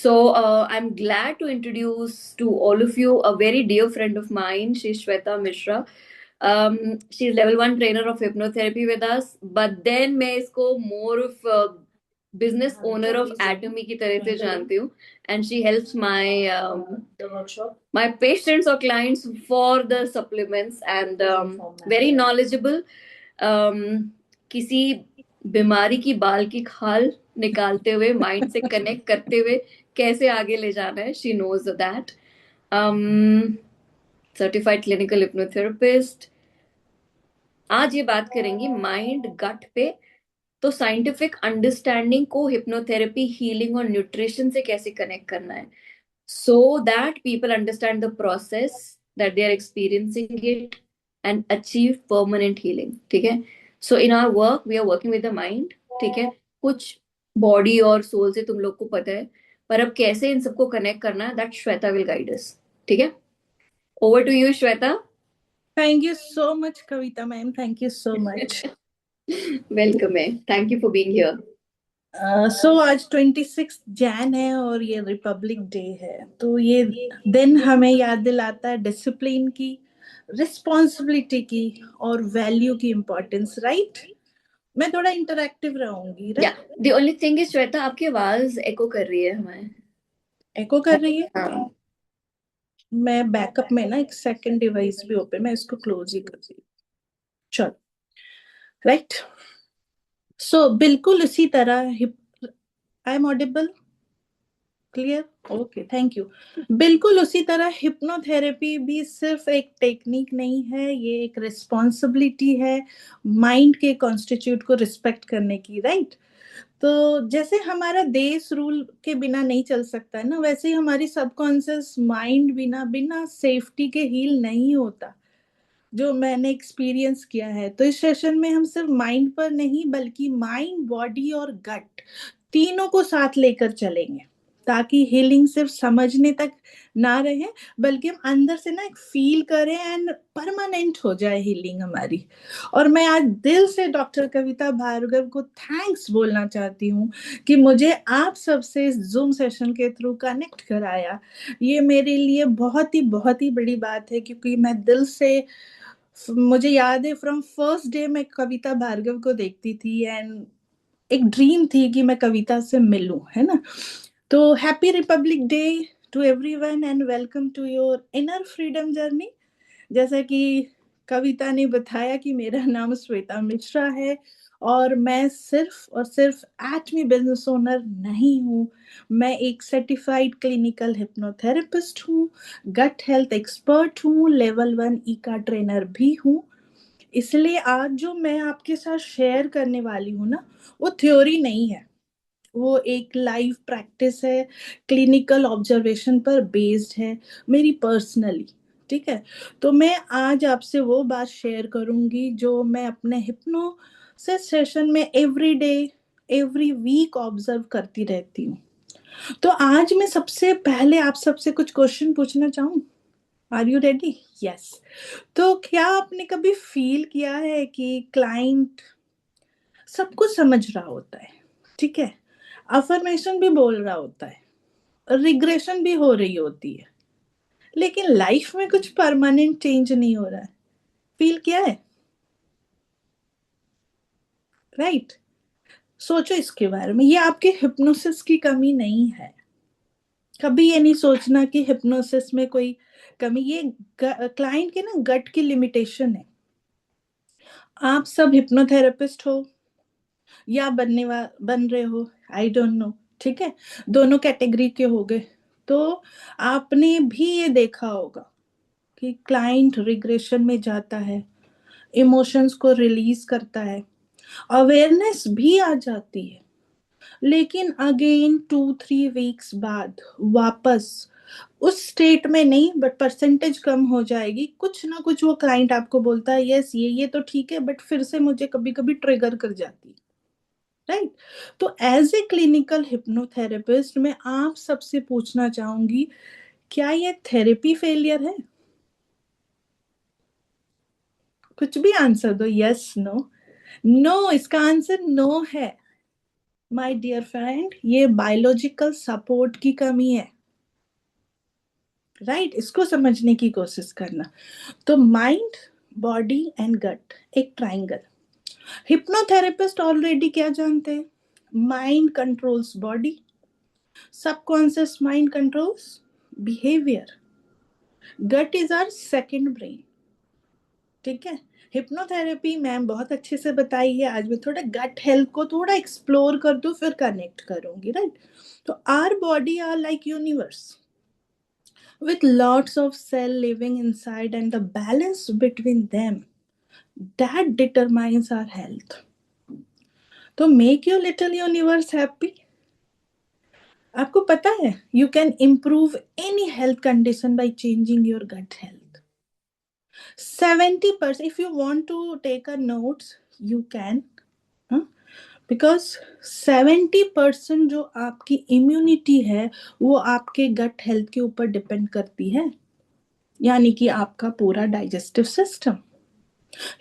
I'm glad to introduce to all of you a very dear friend of mine. She's Shweta Mishra. She's level one trainer of hypnotherapy with us. But then मैं इसको more of a business owner of Atomy की तरह से जानती हूँ. And she helps my patients or clients for the supplements and very knowledgeable. किसी बीमारी की बाल की खाल निकालते हुए माइंड से कनेक्ट करते हुए कैसे आगे ले जाना है she knows that certified clinical hypnotherapist. आज ये बात करेंगे माइंड गट पे. तो साइंटिफिक अंडरस्टैंडिंग को हिप्नोथेरेपी हीलिंग और न्यूट्रिशन से कैसे कनेक्ट करना है so that people understand the process that they are experiencing it and achieve permanent healing. ठीक है. So in our work we are working with the mind. ठीक है. कुछ बॉडी और सोल से तुम लोग को पता है पर अब कैसे इन सबको कनेक्ट करना है that Shweta will guide us. ठीक है. Over to you Shweta. Thank you so much, Kavita ma'am. Thank you so much. Welcome है. Thank you for being here. So आज 26 जैन है और ये रिपब्लिक डे है, तो ये दिन हमें याद दिलाता है डिसिप्लिन की, रिस्पॉन्सिबिलिटी की और वैल्यू की इम्पोर्टेंस. राइट. मैं थोड़ा इंटरैक्टिव रहूंगी. Right. The only thing is Shweta आपकी आवाज एको कर रही है हमें. एको कर रही है. हाँ. मैं बैकअप में ना एक सेकंड डिवाइस भी ओपन, मैं इसको क्लोज ही कर रही हूँ. चलो. राइट. सो बिल्कुल इसी तरह I am audible. Clear. Okay, thank you. बिल्कुल उसी तरह हिप्नोथेरेपी भी सिर्फ एक टेक्निक नहीं है, ये एक रिस्पॉन्सिबिलिटी है माइंड के कॉन्स्टिट्यूट को रिस्पेक्ट करने की. राइट. तो जैसे हमारा देश रूल के बिना नहीं चल सकता है ना, वैसे ही हमारी सबकॉन्शियस माइंड बिना बिना सेफ्टी के हील नहीं होता, जो मैंने एक्सपीरियंस किया है. तो इस सेशन में हम सिर्फ माइंड पर नहीं बल्कि माइंड, बॉडी और गट तीनों को साथ लेकर चलेंगे, ताकि हीलिंग सिर्फ समझने तक ना रहे बल्कि हम अंदर से ना एक फील करें एंड परमानेंट हो जाए हीलिंग हमारी. और मैं आज दिल से डॉक्टर कविता भार्गव को थैंक्स बोलना चाहती हूँ कि मुझे आप सबसे इस जूम सेशन के थ्रू कनेक्ट कराया. ये मेरे लिए बहुत ही बड़ी बात है, क्योंकि मैं दिल से, मुझे याद है फ्रॉम फर्स्ट डे मैं कविता भार्गव को देखती थी एंड एक ड्रीम थी कि मैं कविता से मिलूं, है ना. तो happy republic day to everyone and welcome to your inner freedom journey. जैसा कि कविता ने बताया कि मेरा नाम श्वेता मिश्रा है और मैं सिर्फ और सिर्फ एटमी बिजनेस ओनर नहीं हूँ, मैं एक सर्टिफाइड क्लिनिकल हिप्नोथेरेपिस्ट हूँ, गट हेल्थ एक्सपर्ट हूँ, लेवल 1 ईका ट्रेनर भी हूँ. इसलिए आज जो मैं आपके साथ शेयर करने वाली हूँ ना, वो थ्योरी नहीं है, वो एक लाइव प्रैक्टिस है, क्लिनिकल ऑब्जर्वेशन पर बेस्ड है, मेरी पर्सनली. ठीक है. तो मैं आज आपसे वो बात शेयर करूंगी जो मैं अपने हिप्नोसिस सेशन में every day, every week observe करती रहती हूँ. तो आज मैं सबसे पहले आप सबसे कुछ क्वेश्चन पूछना चाहूँ. Are you ready? यस. तो क्या आपने कभी फील किया है कि क्लाइंट सब कुछ समझ रहा होता है, ठीक है, अफर्मेशन भी बोल रहा होता है, रिग्रेशन भी हो रही होती है, लेकिन लाइफ में कुछ परमानेंट चेंज नहीं हो रहा है? फील किया है? राइट. सोचो इसके बारे में. ये आपके हिप्नोसिस की कमी नहीं है. कभी ये नहीं सोचना कि हिप्नोसिस में कोई कमी, ये क्लाइंट के ना गट की लिमिटेशन है. आप सब हिप्नोथेरेपिस्ट हो या बन रहे हो, आई डोंट नो. ठीक है. दोनों कैटेगरी के हो गए. तो आपने भी ये देखा होगा कि क्लाइंट रिग्रेशन में जाता है, इमोशंस को रिलीज करता है, अवेयरनेस भी आ जाती है, लेकिन अगेन 2-3 वीक्स बाद वापस उस स्टेट में नहीं, बट परसेंटेज कम हो जाएगी. कुछ ना कुछ वो क्लाइंट आपको बोलता है यस ये तो ठीक है, बट फिर से मुझे कभी कभी ट्रिगर कर जाती है. राइट. तो एज ए क्लिनिकल हिप्नोथेरेपिस्ट मैं आप सबसे पूछना चाहूंगी, क्या ये थेरेपी फेलियर है? कुछ भी आंसर दो. Yes, no. नो, इसका आंसर नो है. माय डियर फ्रेंड, ये बायोलॉजिकल सपोर्ट की कमी है। राइट, इसको समझने की कोशिश करना। तो माइंड, बॉडी एंड गट, एक ट्राइंगल। हिप्नोथेरेपिस्ट ऑलरेडी क्या जानते हैं? Mind controls body, subconscious mind controls behaviour, gut is our second brain. ठीक है। हिप्नोथेरेपी मैम बहुत अच्छे से बताई है, आज मैं थोड़ा गट हेल्थ को थोड़ा एक्सप्लोर कर दूं, फिर कनेक्ट करूंगी। राइट। तो our body are like universe with lots of cell living inside, and the balance between them that determines our health. तो make your little universe happy. आपको पता है you can improve any health condition by changing your gut health. 70%, if you want to take a notes you can, huh? Because 70% जो आपकी immunity है वो आपके gut health के ऊपर डिपेंड करती है, यानी कि आपका पूरा डाइजेस्टिव सिस्टम।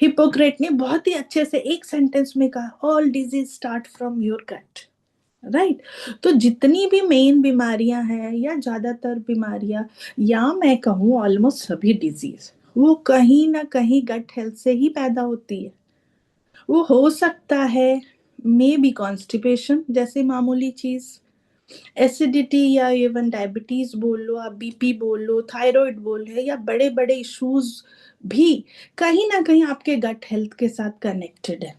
हिपोक्रेट ने बहुत ही अच्छे से एक सेंटेंस में कहा, all disease start from your gut. Right. तो जितनी भी मेन बीमारियां हैं या ज्यादातर बीमारियां, या मैं कहूँ ऑलमोस्ट सभी डिजीज, वो कहीं ना कहीं गट हेल्थ से ही पैदा होती है। वो हो सकता है मे बी कॉन्स्टिपेशन जैसे मामूली चीज, एसिडिटी, या इवन डायबिटीज बोल लो, आप बीपी बोल लो, थायराइड बोल लो, या बड़े बड़े इश्यूज भी कहीं ना कहीं आपके गट हेल्थ के साथ कनेक्टेड है।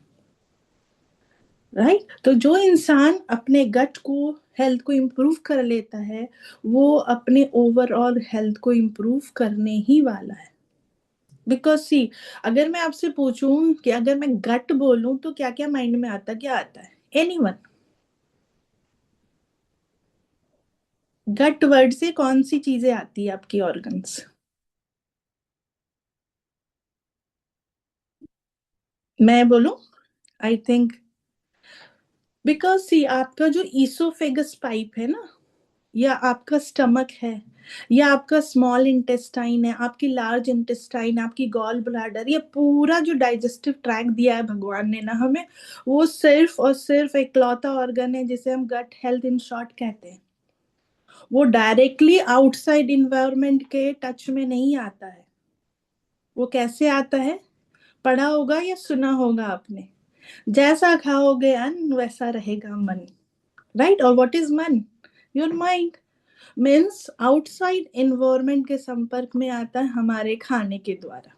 राइट। तो जो इंसान अपने गट को हेल्थ को इम्प्रूव कर लेता है, वो अपने ओवरऑल हेल्थ को इम्प्रूव करने ही वाला है। बिकॉज सी, अगर मैं आपसे पूछूं कि अगर मैं गट बोलूं तो क्या क्या माइंड में आता, क्या आता है? एनीवन? गट वर्ड से कौन सी चीजें आती है आपकी ऑर्गन्स? मैं बोलूं? आई थिंक, बिकॉज सी, आपका जो ईसोफेगस पाइप है ना, या आपका स्टमक है, या आपका स्मॉल इंटेस्टाइन है, आपकी लार्ज इंटेस्टाइन, आपकी गॉल ब्लैडर, ये पूरा जो डाइजेस्टिव ट्रैक दिया है भगवान ने ना हमें, वो सिर्फ और सिर्फ एक लौता ऑर्गन है जिसे हम गट हेल्थ इन शॉर्ट कहते हैं। वो डायरेक्टली आउटसाइड इन्वायरमेंट के टच में नहीं आता है। वो कैसे आता है? पढ़ा होगा या सुना होगा आपने, जैसा खाओगे अन्न वैसा रहेगा मन। राइट। और व्हाट इज मन? Your mind. Means outside environment के संपर्क में आता है हमारे खाने के द्वारा।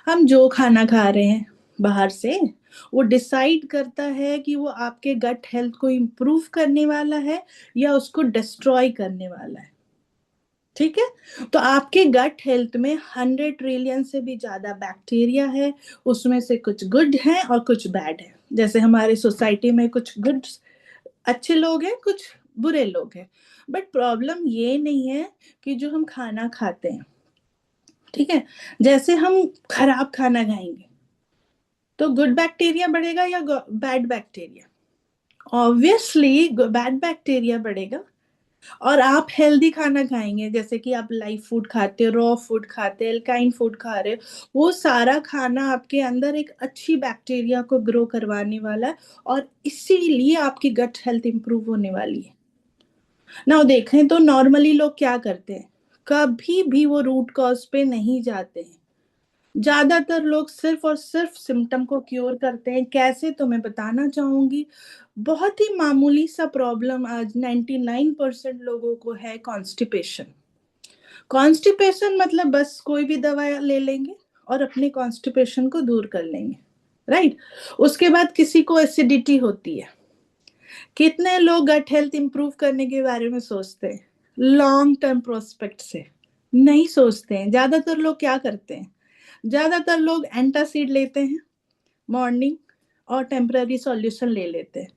हम जो खाना खा रहे हैं बाहर से, वो डिसाइड करता है कि वो आपके गट हेल्थ को इम्प्रूव करने वाला है या उसको डिस्ट्रॉय करने वाला है। ठीक है। तो आपके गट हेल्थ में 100 ट्रिलियन से भी ज्यादा बैक्टीरिया है। उसमें से कुछ गुड है और कुछ बैड है। जैसे हमारी सोसाइटी में कुछ गुड अच्छे लोग हैं, कुछ बुरे लोग हैं। बट प्रॉब्लम ये नहीं है कि जो हम खाना खाते हैं, ठीक है, जैसे हम खराब खाना खाएंगे तो गुड बैक्टीरिया बढ़ेगा या bad bacteria? Obviously bad bacteria बढ़ेगा। और आप हेल्दी खाना खाएंगे, जैसे कि आप लाइव फूड खाते हो, रॉ फूड खाते हो, एल्काइन फूड खा रहे हो, वो सारा खाना आपके अंदर एक अच्छी बैक्टीरिया को ग्रो करवाने वाला है, और इसीलिए आपकी गट हेल्थ इंप्रूव होने वाली है ना। देखें तो नॉर्मली लोग क्या करते हैं, कभी भी वो रूट कॉज पे नहीं जाते हैं। ज्यादातर लोग सिर्फ और सिर्फ सिम्टम को क्योर करते हैं। कैसे, तो मैं बताना चाहूंगी। बहुत ही मामूली सा प्रॉब्लम आज 99% लोगों को है, कॉन्स्टिपेशन। कॉन्स्टिपेशन मतलब बस कोई भी दवा ले लेंगे और अपने कॉन्स्टिपेशन को दूर कर लेंगे। राइट। उसके बाद किसी को एसिडिटी होती है। कितने लोग गट हेल्थ इंप्रूव करने के बारे में सोचते हैं? लॉन्ग टर्म प्रोस्पेक्ट से नहीं सोचते हैं। ज्यादातर लोग क्या करते हैं? ज्यादातर लोग एंटासिड लेते हैं मॉर्निंग, और टेम्पररी सॉल्यूशन ले लेते हैं।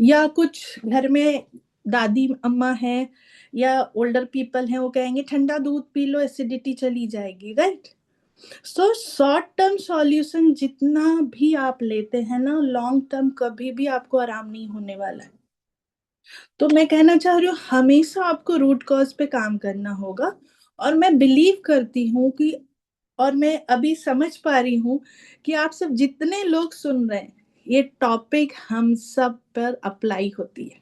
या कुछ घर में दादी अम्मा है या ओल्डर पीपल हैं, वो कहेंगे ठंडा दूध पी लो एसिडिटी चली जाएगी। Right. So short term solution जितना भी आप लेते हैं ना, लॉन्ग टर्म कभी भी आपको आराम नहीं होने वाला है। तो मैं कहना चाह रही हूँ, हमेशा आपको रूट कॉज पे काम करना होगा। और मैं बिलीव करती हूँ कि, और मैं अभी समझ पा रही हूँ कि आप सब जितने लोग सुन रहे हैं, ये टॉपिक हम सब पर अप्लाई होती है,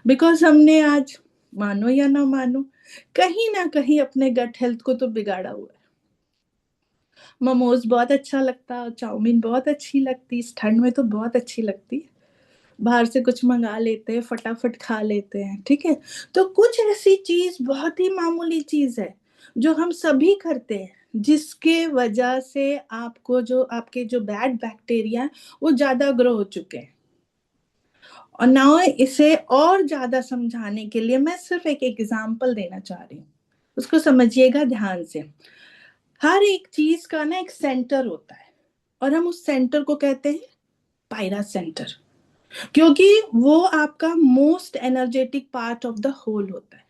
बिकॉज हमने आज, मानो या ना मानो, कहीं ना कहीं अपने गट हेल्थ को तो बिगाड़ा हुआ है। मोमोज बहुत अच्छा लगता, चाउमीन बहुत अच्छी लगती, इस ठंड में तो बहुत अच्छी लगती। बाहर से कुछ मंगा लेते हैं, फटाफट खा लेते हैं, ठीक है। तो कुछ ऐसी चीज, बहुत ही मामूली चीज है जो हम सभी करते हैं, जिसके वजह से आपको जो आपके जो बैड बैक्टीरिया है वो ज्यादा ग्रो हो चुके हैं। और ना इसे और ज्यादा समझाने के लिए मैं सिर्फ एक एग्जांपल देना चाह रही हूँ, उसको समझिएगा ध्यान से। हर एक चीज का ना एक सेंटर होता है, और हम उस सेंटर को कहते हैं पायरा सेंटर, क्योंकि वो आपका most energetic part of the whole होता है।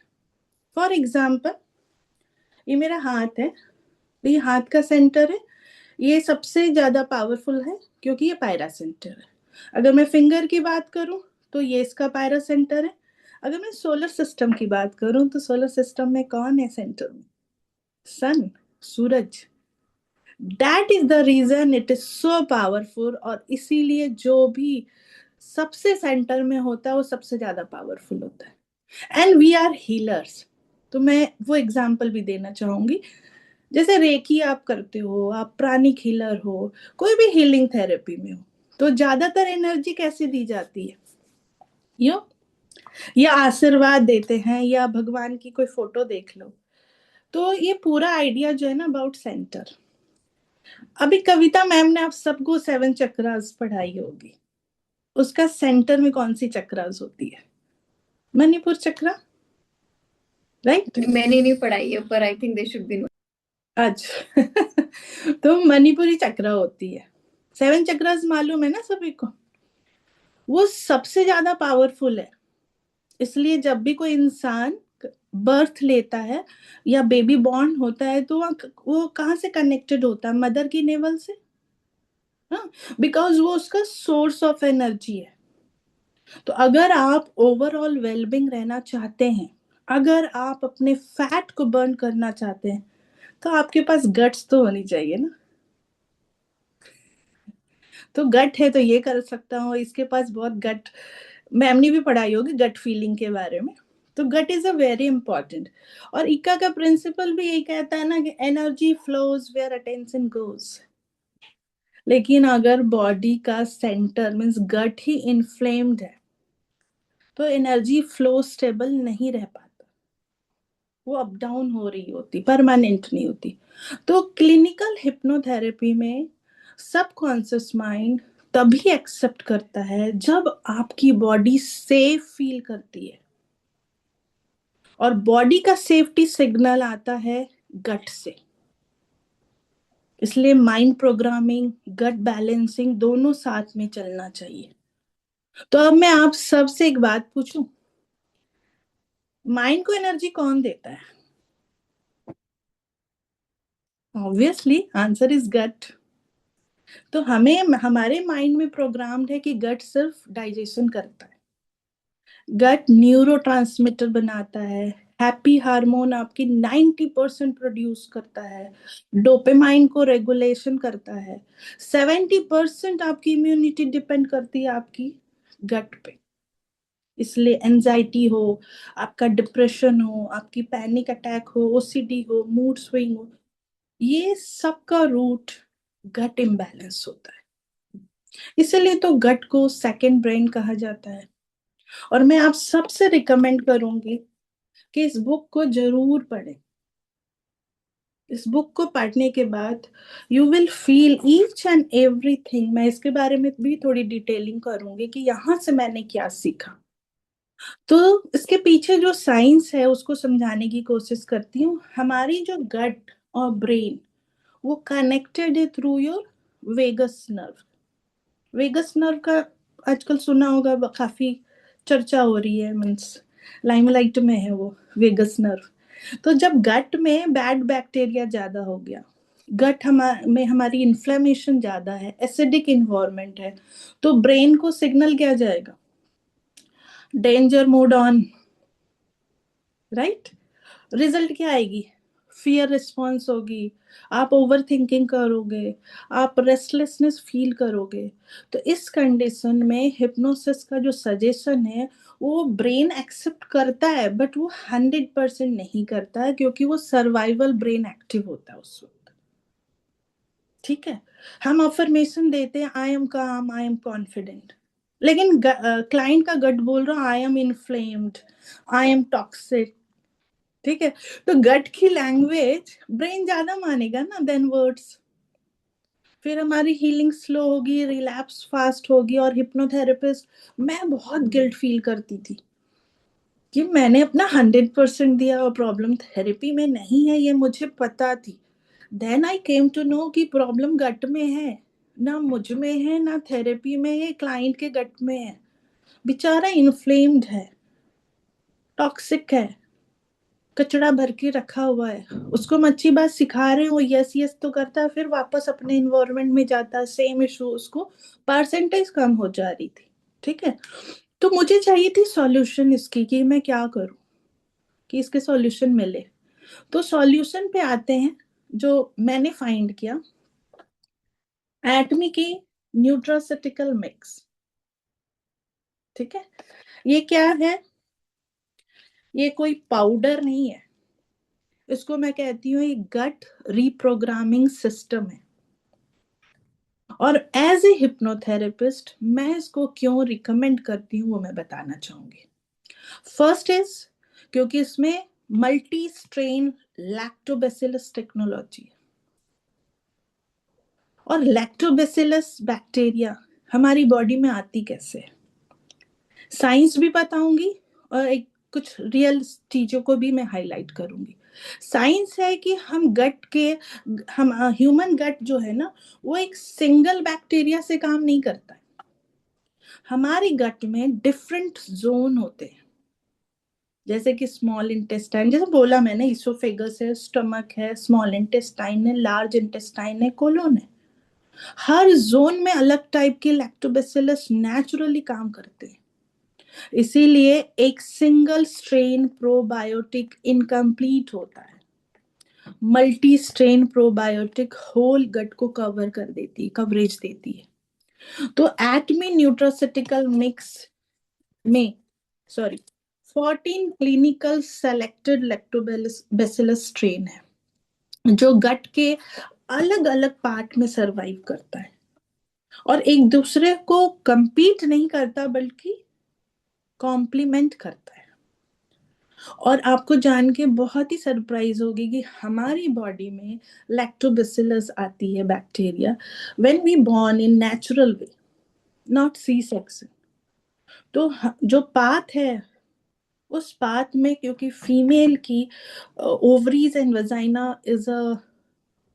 फॉर एग्जाम्पल, ये मेरा हाथ है, तो ये हाथ का सेंटर है, ये सबसे ज्यादा पावरफुल है क्योंकि ये पायरा सेंटर है। अगर मैं फिंगर की बात करूं तो ये इसका पायरा सेंटर है। अगर मैं सोलर सिस्टम की बात करूं तो सोलर सिस्टम में कौन है सेंटर में? सन, सूरज। That is the reason it is so powerful, और इसीलिए जो भी सबसे सेंटर में होता है वो सबसे ज्यादा पावरफुल होता है। And we are healers. तो मैं वो एग्जाम्पल भी देना चाहूंगी, जैसे रेकी आप करते हो, आप प्राणिक हीलर हो, कोई भी हीलिंग थेरेपी में हो, तो ज्यादातर एनर्जी कैसे दी जाती है? यो, या आशीर्वाद देते हैं, या भगवान की कोई फोटो देख लो। तो ये पूरा आइडिया जो है ना अबाउट सेंटर, अभी कविता मैम ने आप सबको 7 चक्रास पढ़ाई होगी, उसका सेंटर में कौन सी चक्रास होती है? मणिपुर चक्रा, राइट? मैंने नहीं पढ़ाई है, पर I think they should be. अच्छा। तो मणिपुरी चक्रा होती है। 7 चक्रास मालूम है ना सभी को? वो सबसे ज्यादा पावरफुल है। इसलिए जब भी कोई इंसान बर्थ लेता है या बेबी बॉर्न होता है, तो वो कहाँ से कनेक्टेड होता है? मदर की नेवल से। हाँ, बिकॉज वो उसका सोर्स ऑफ एनर्जी है। तो अगर आप ओवरऑल वेलबिंग रहना चाहते हैं, अगर आप अपने फैट को बर्न करना चाहते हैं, तो आपके पास गट्स तो होनी चाहिए ना। तो गट है तो ये कर सकता हूँ, इसके पास बहुत गट, मैम ने भी पढ़ाई होगी गट फीलिंग के बारे में। तो गट इज अ वेरी इंपॉर्टेंट। और इक्का का प्रिंसिपल भी यही कहता है ना कि energy flows where attention goes. लेकिन अगर बॉडी का सेंटर मीन्स गट ही इन्फ्लेम्ड है, तो एनर्जी फ्लो स्टेबल नहीं रह पाता, वो अप डाउन हो रही होती, परमानेंट नहीं होती। तो क्लिनिकल हिप्नोथेरेपी में सबकॉन्शियस माइंड तभी एक्सेप्ट करता है जब आपकी बॉडी सेफ फील करती है, और बॉडी का सेफ्टी सिग्नल आता है गट से। इसलिए माइंड प्रोग्रामिंग, गट बैलेंसिंग दोनों साथ में चलना चाहिए। तो अब मैं आप सबसे एक बात पूछूं, माइंड को एनर्जी कौन देता है? ऑब्वियसली आंसर इज गट। तो हमें हमारे माइंड में प्रोग्राम्ड है कि गट सिर्फ डाइजेशन करता है। गट न्यूरोट्रांसमीटर बनाता है, हैप्पी हार्मोन आपकी 90% प्रोड्यूस करता है, डोपामाइन को रेगुलेशन करता है, 70% आपकी इम्यूनिटी डिपेंड करती है आपकी गट पे। इसलिए एंजाइटी हो, आपका डिप्रेशन हो, आपकी पैनिक अटैक हो, ओसीडी हो, मूड स्विंग हो, ये सबका रूट गट इम्बैलेंस होता है। इसलिए तो गट को सेकंड ब्रेन कहा जाता है। और मैं आप सबसे रिकमेंड करूंगी कि इस बुक को जरूर पढ़ें। इस बुक को पढ़ने के बाद you will feel each and everything. मैं इसके बारे में भी थोड़ी डिटेलिंग करूंगी कि यहाँ से मैंने क्या सीखा। तो इसके पीछे जो साइंस है उसको समझाने की कोशिश करती हूँ। हमारी जो गट और ब्रेन, वो कनेक्टेड है through your vagus nerve. Vagus nerve का आजकल सुना होगा, काफी चर्चा हो रही है, मीन्स लाइमलाइट में है वो वेगस नर्व। तो जब गट में बैड बैक्टीरिया ज्यादा हो गया, गट में हमारी इन्फ्लेमेशन ज्यादा है, एसिडिक इन्वायरमेंट है, तो ब्रेन को सिग्नल क्या जाएगा? Danger mode on, right? Result क्या आएगी? फियर रिस्पॉन्स होगी, आप ओवर थिंकिंग करोगे, आप रेस्टलेसनेस फील करोगे। तो इस कंडीशन में हिप्नोसिस का जो सजेशन है वो ब्रेन एक्सेप्ट करता है, बट वो 100% नहीं करता है, क्योंकि वो सर्वाइवल ब्रेन एक्टिव होता है उस वक्त। ठीक है, हम अफर्मेशन देते हैं, आई एम काम, आई एम कॉन्फिडेंट, लेकिन क्लाइंट का गट बोल रहा I am inflamed, I am toxic. ठीक है, तो गट की लैंग्वेज ब्रेन ज्यादा मानेगा ना देन वर्ड्स। फिर हमारी हीलिंग स्लो होगी, रिलैप्स फास्ट होगी। और हिप्नोथेरेपिस्ट, मैं बहुत गिल्ट फील करती थी कि मैंने अपना 100% दिया और प्रॉब्लम थेरेपी में नहीं है, ये मुझे पता थी। Then I came to know कि प्रॉब्लम गट में है, ना मुझ में है ना थेरेपी में है, क्लाइंट के गट में है। बेचारा इन्फ्लेम्ड है, टॉक्सिक है, कचड़ा भर के रखा हुआ है। उसको हम अच्छी बात सिखा रहे हो, यस यस तो करता है, फिर वापस अपने इन्वायरमेंट में जाता है, सेम इशू, उसको परसेंटेज कम हो जा रही थी। ठीक है, तो मुझे चाहिए थी सॉल्यूशन इसकी, कि मैं क्या करूं कि इसके सॉल्यूशन मिले। तो सॉल्यूशन पे आते हैं, जो मैंने फाइंड किया, एटमी की न्यूट्रासिटिकल मिक्स। ठीक है, ये क्या है? ये कोई पाउडर नहीं है, इसको मैं कहती हूँ एक गट रिप्रोग्रामिंग सिस्टम है। और एज ए हिप्नोथेरेपिस्ट मैं इसको क्यों रिकमेंड करती हूँ वो मैं बताना चाहूंगी। फर्स्ट इज, क्योंकि इसमें मल्टी स्ट्रेन लैक्टोबैसिलस टेक्नोलॉजी है। और लैक्टोबैसिलस बैक्टीरिया हमारी बॉडी में आती कैसे है, साइंस भी बताऊंगी, और एक कुछ रियल चीजों को भी मैं हाईलाइट करूंगी। साइंस है कि हम गट के, हम ह्यूमन गट जो है ना, वो एक सिंगल बैक्टीरिया से काम नहीं करता है। हमारे गट में डिफरेंट जोन होते हैं, जैसे कि स्मॉल इंटेस्टाइन, जैसे बोला मैंने, इसोफेगस है, स्टमक है, स्मॉल इंटेस्टाइन है, लार्ज इंटेस्टाइन है, कोलोन है। हर जोन में अलग टाइप के लैक्टोबैसिलस नेचुरली काम करते हैं। इसीलिए एक सिंगल स्ट्रेन प्रोबायोटिक इनकम्प्लीट होता है, मल्टी स्ट्रेन प्रोबायोटिक होल गट को कवर कर देती है, कवरेज देती है। तो एटमी न्यूट्रोसिटिकल मिक्स में, sorry, 14 clinical selected lactobacillus strain है, जो गट के अलग अलग पार्ट में सरवाइव करता है और एक दूसरे को compete नहीं करता, बल्कि कॉम्प्लीमेंट करता है। और आपको जान के बहुत ही सरप्राइज होगी कि हमारी बॉडी में लैक्टोबैसिलस आती है, bacteria, when we born in natural way, not C section. तो जो पाथ है, उस पाथ में, क्योंकि फीमेल की ovaries and vagina is a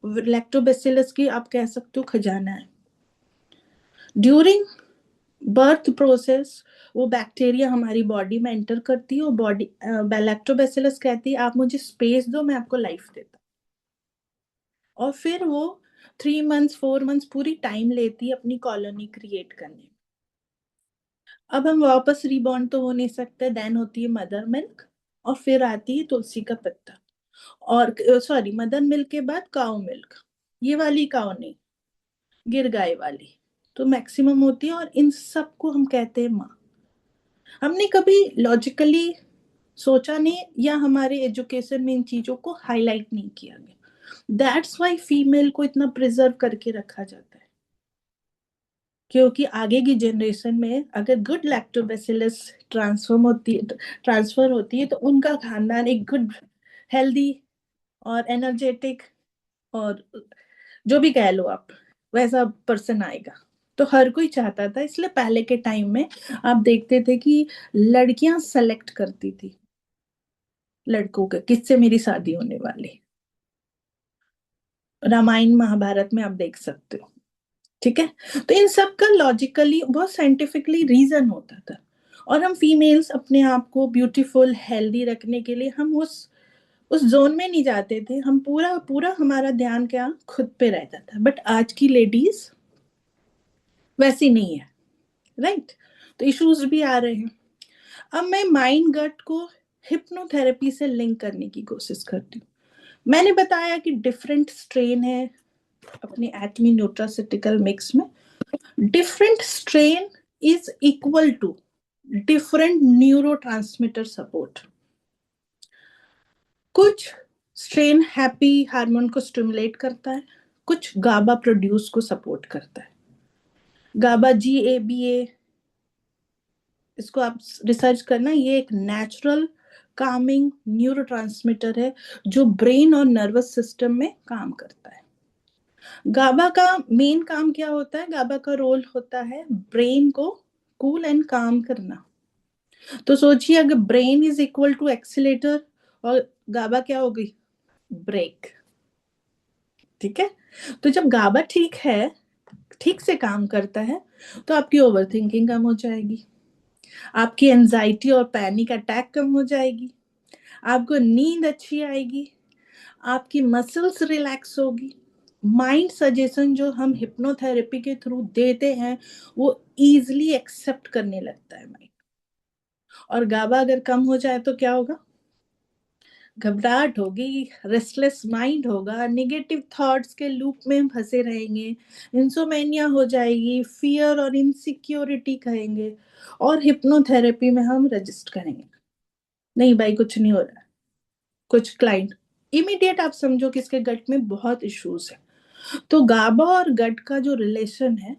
lactobacillus की, आप कह सकते हो, खजाना है। ड्यूरिंग बर्थ प्रोसेस वो बैक्टीरिया हमारी बॉडी में एंटर करती है, और बॉडी लैक्टोबैसिलस कहती है आप मुझे स्पेस दो, मैं आपको लाइफ देता हूँ। और फिर वो 3 मंथ्स 4 मंथ्स पूरी टाइम लेती है अपनी कॉलोनी क्रिएट करने में। अब हम वापस रिबॉर्न तो हो नहीं सकते, देन होती है मदर मिल्क, और फिर आती है तुलसी का पत्ता, और सॉरी, मदर मिल्क के बाद काऊ मिल्क, ये वाली काऊ नहीं, गिर गाय वाली, तो मैक्सिमम होती है। और इन सबको हम कहते हैं माँ। हमने कभी लॉजिकली सोचा नहीं, या हमारे एजुकेशन में इन चीजों को हाईलाइट नहीं किया गया। दैट्स वाई फीमेल को इतना प्रिजर्व करके रखा जाता है, क्योंकि आगे की जनरेशन में अगर गुड लैक्टोबैसिलस ट्रांसफर होती है, तो उनका खानदान एक गुड, हेल्दी और एनर्जेटिक, और जो भी कह लो आप, वैसा पर्सन आएगा। तो हर कोई चाहता था, इसलिए पहले के टाइम में आप देखते थे कि लड़कियां सेलेक्ट करती थी लड़कों के, किससे मेरी शादी होने वाली। रामायण महाभारत में आप देख सकते हो। ठीक है, तो इन सब का लॉजिकली बहुत साइंटिफिकली रीजन होता था। और हम फीमेल्स अपने आप को ब्यूटीफुल हेल्दी रखने के लिए हम उस जोन में नहीं जाते थे, हम पूरा पूरा हमारा ध्यान क्या खुद पे रहता था। बट आज की लेडीज वैसी नहीं है, राइट? तो इश्यूज भी आ रहे हैं। अब मैं माइंड गट को हिप्नोथेरेपी से लिंक करने की कोशिश करती हूँ। मैंने बताया कि डिफरेंट स्ट्रेन है अपने एटमी न्यूट्रासिटिकल मिक्स में. Different strain is equal to different neurotransmitter support. कुछ स्ट्रेन हैप्पी हार्मोन को स्टिमुलेट करता है, कुछ गाबा प्रोड्यूस को सपोर्ट करता है. गाबा GABA, इसको आप रिसर्च करना, ये एक नेचुरल कामिंग न्यूरोट्रांसमीटर है जो ब्रेन और नर्वस सिस्टम में काम करता है. गाबा का मेन काम क्या होता है? गाबा का रोल होता है ब्रेन को कूल एंड काम करना. तो सोचिए, अगर brain is equal to accelerator और गाबा क्या होगी? ब्रेक. ठीक है. तो जब गाबा ठीक है, ठीक से काम करता है, तो आपकी ओवर थिंकिंग कम हो जाएगी, आपकी एंजाइटी और पैनिक अटैक कम हो जाएगी, आपको नींद अच्छी आएगी, आपकी मसल्स रिलैक्स होगी. माइंड सजेशन जो हम हिप्नोथेरेपी के थ्रू देते हैं वो इजीली एक्सेप्ट करने लगता है माइंड. और गाबा अगर कम हो जाए तो क्या होगा? घबराहट होगी, रेस्टलेस माइंड होगा, निगेटिव थॉट्स के लूप में फंसे रहेंगे, इंसोमेनिया हो जाएगी, फियर और इनसिक्योरिटी कहेंगे. और हिप्नोथेरेपी में हम रजिस्ट करेंगे, नहीं भाई कुछ नहीं हो रहा है. कुछ क्लाइंट इमीडिएट आप समझो कि इसके गट में बहुत इश्यूज है. तो गाबा और गट का जो रिलेशन है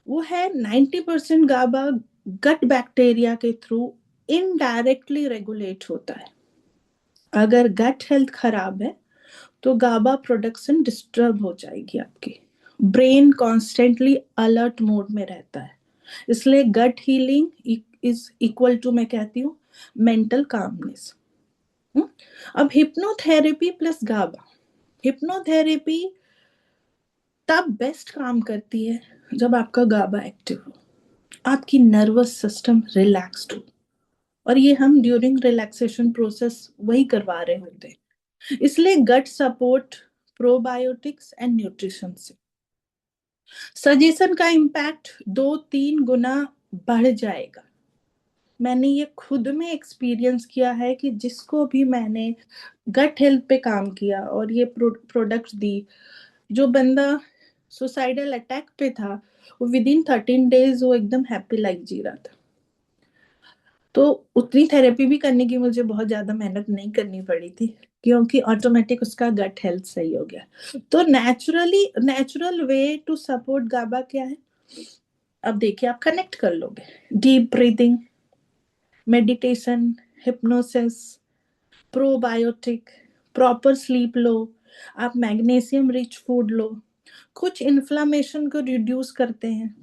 वो है 90% गाबा गट बैक्टीरिया के थ्रू इनडायरेक्टली रेगुलेट होता है. अगर गट हेल्थ खराब है तो गाबा प्रोडक्शन डिस्टर्ब हो जाएगी आपकी. ब्रेन कॉन्स्टेंटली अलर्ट मोड में रहता है. इसलिए गट हीलिंग इज इक्वल टू, मैं कहती हूँ, मेंटल कामनेस. अब हिप्नोथेरेपी प्लस गाबा. हिप्नोथेरेपी तब बेस्ट काम करती है जब आपका गाबा एक्टिव हो, आपकी नर्वस सिस्टम रिलैक्स्ड हो. और ये हम ड्यूरिंग रिलैक्सेशन प्रोसेस वही करवा रहे होते हैं. इसलिए गट सपोर्ट, प्रोबायोटिक्स एंड न्यूट्रिशन से सजेशन का इम्पैक्ट 2-3 गुना बढ़ जाएगा. मैंने ये खुद में एक्सपीरियंस किया है कि जिसको भी मैंने गट हेल्थ पे काम किया और ये प्रोडक्ट्स दी, जो बंदा सुसाइडल अटैक पे था वो विद इन 13 डेज वो एकदम हैप्पी लाइफ जी रहा था. तो उतनी थेरेपी भी करने की मुझे बहुत ज्यादा मेहनत नहीं करनी पड़ी थी, क्योंकि ऑटोमेटिक उसका गट हेल्थ सही हो गया. तो natural way to support GABA क्या है? अब देखिए, आप कनेक्ट कर लोगे. Deep breathing, meditation, hypnosis, probiotic, proper sleep लो, आप मैग्नीशियम रिच फूड लो. कुछ इन्फ्लामेशन को रिड्यूस करते हैं.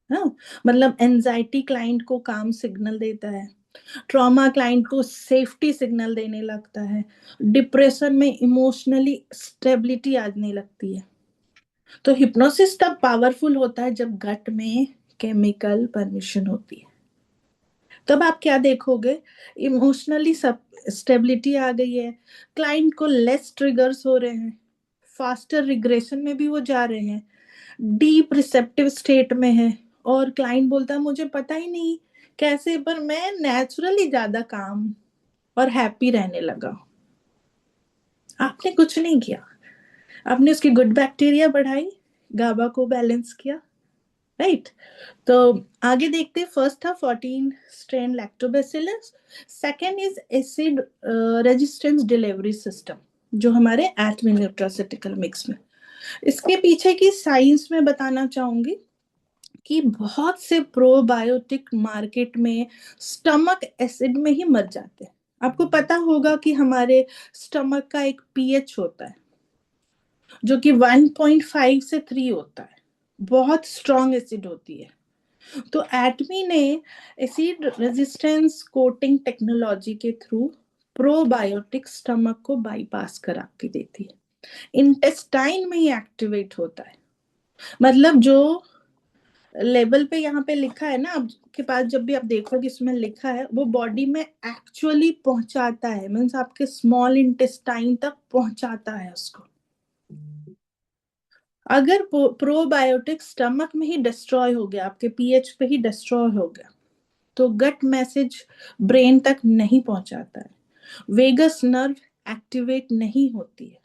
हाँ, मतलब एंजाइटी क्लाइंट को काम सिग्नल देता है, ट्रॉमा क्लाइंट को सेफ्टी सिग्नल देने लगता है, डिप्रेशन में इमोशनली स्टेबिलिटी आने लगती है. तो हिप्नोसिस तब पावरफुल होता है जब गट में केमिकल परमिशन होती है. तब आप क्या देखोगे? इमोशनली सब स्टेबिलिटी आ गई है, क्लाइंट को लेस ट्रिगर्स हो रहे हैं, फास्टर रिग्रेशन में भी वो जा रहे हैं, डीप रिसेप्टिव स्टेट में है. और क्लाइंट बोलता है मुझे पता ही नहीं कैसे, पर मैं नेचुरली ज्यादा काम और हैप्पी रहने लगा. आपने कुछ नहीं किया, आपने उसकी गुड बैक्टीरिया बढ़ाई, गाबा को बैलेंस किया. राइट. तो आगे देखते हैं. फर्स्ट था 14 strain lactobacillus. Second is acid resistance delivery system, जो हमारे एटमी न्यूट्रासिटिकल मिक्स में. इसके पीछे की साइंस में बताना चाहूंगी कि बहुत से प्रोबायोटिक मार्केट में स्टमक एसिड में ही मर जाते हैं. आपको पता होगा कि हमारे स्टमक का एक पीएच होता है जो कि 1.5 से 3 होता है, बहुत स्ट्रॉन्ग एसिड होती है. तो एटमी ने एसिड रेजिस्टेंस कोटिंग टेक्नोलॉजी के थ्रू प्रोबायोटिक स्टमक को बाईपास करा के देती है. इंटेस्टाइन में ही एक्टिवेट होता है. मतलब जो लेवल पे यहाँ पे लिखा है ना आपके पास, जब भी आप देखोगे इसमें लिखा है, वो बॉडी में एक्चुअली पहुंचाता है, मीन्स आपके स्मॉल इंटेस्टाइन तक पहुंचाता है उसको. अगर प्रोबायोटिक स्टमक में ही डिस्ट्रॉय हो गया, आपके पीएच पे ही डिस्ट्रॉय हो गया, तो गट मैसेज ब्रेन तक नहीं पहुंचाता है. वेगस नर्व एक्टिवेट नहीं होती है।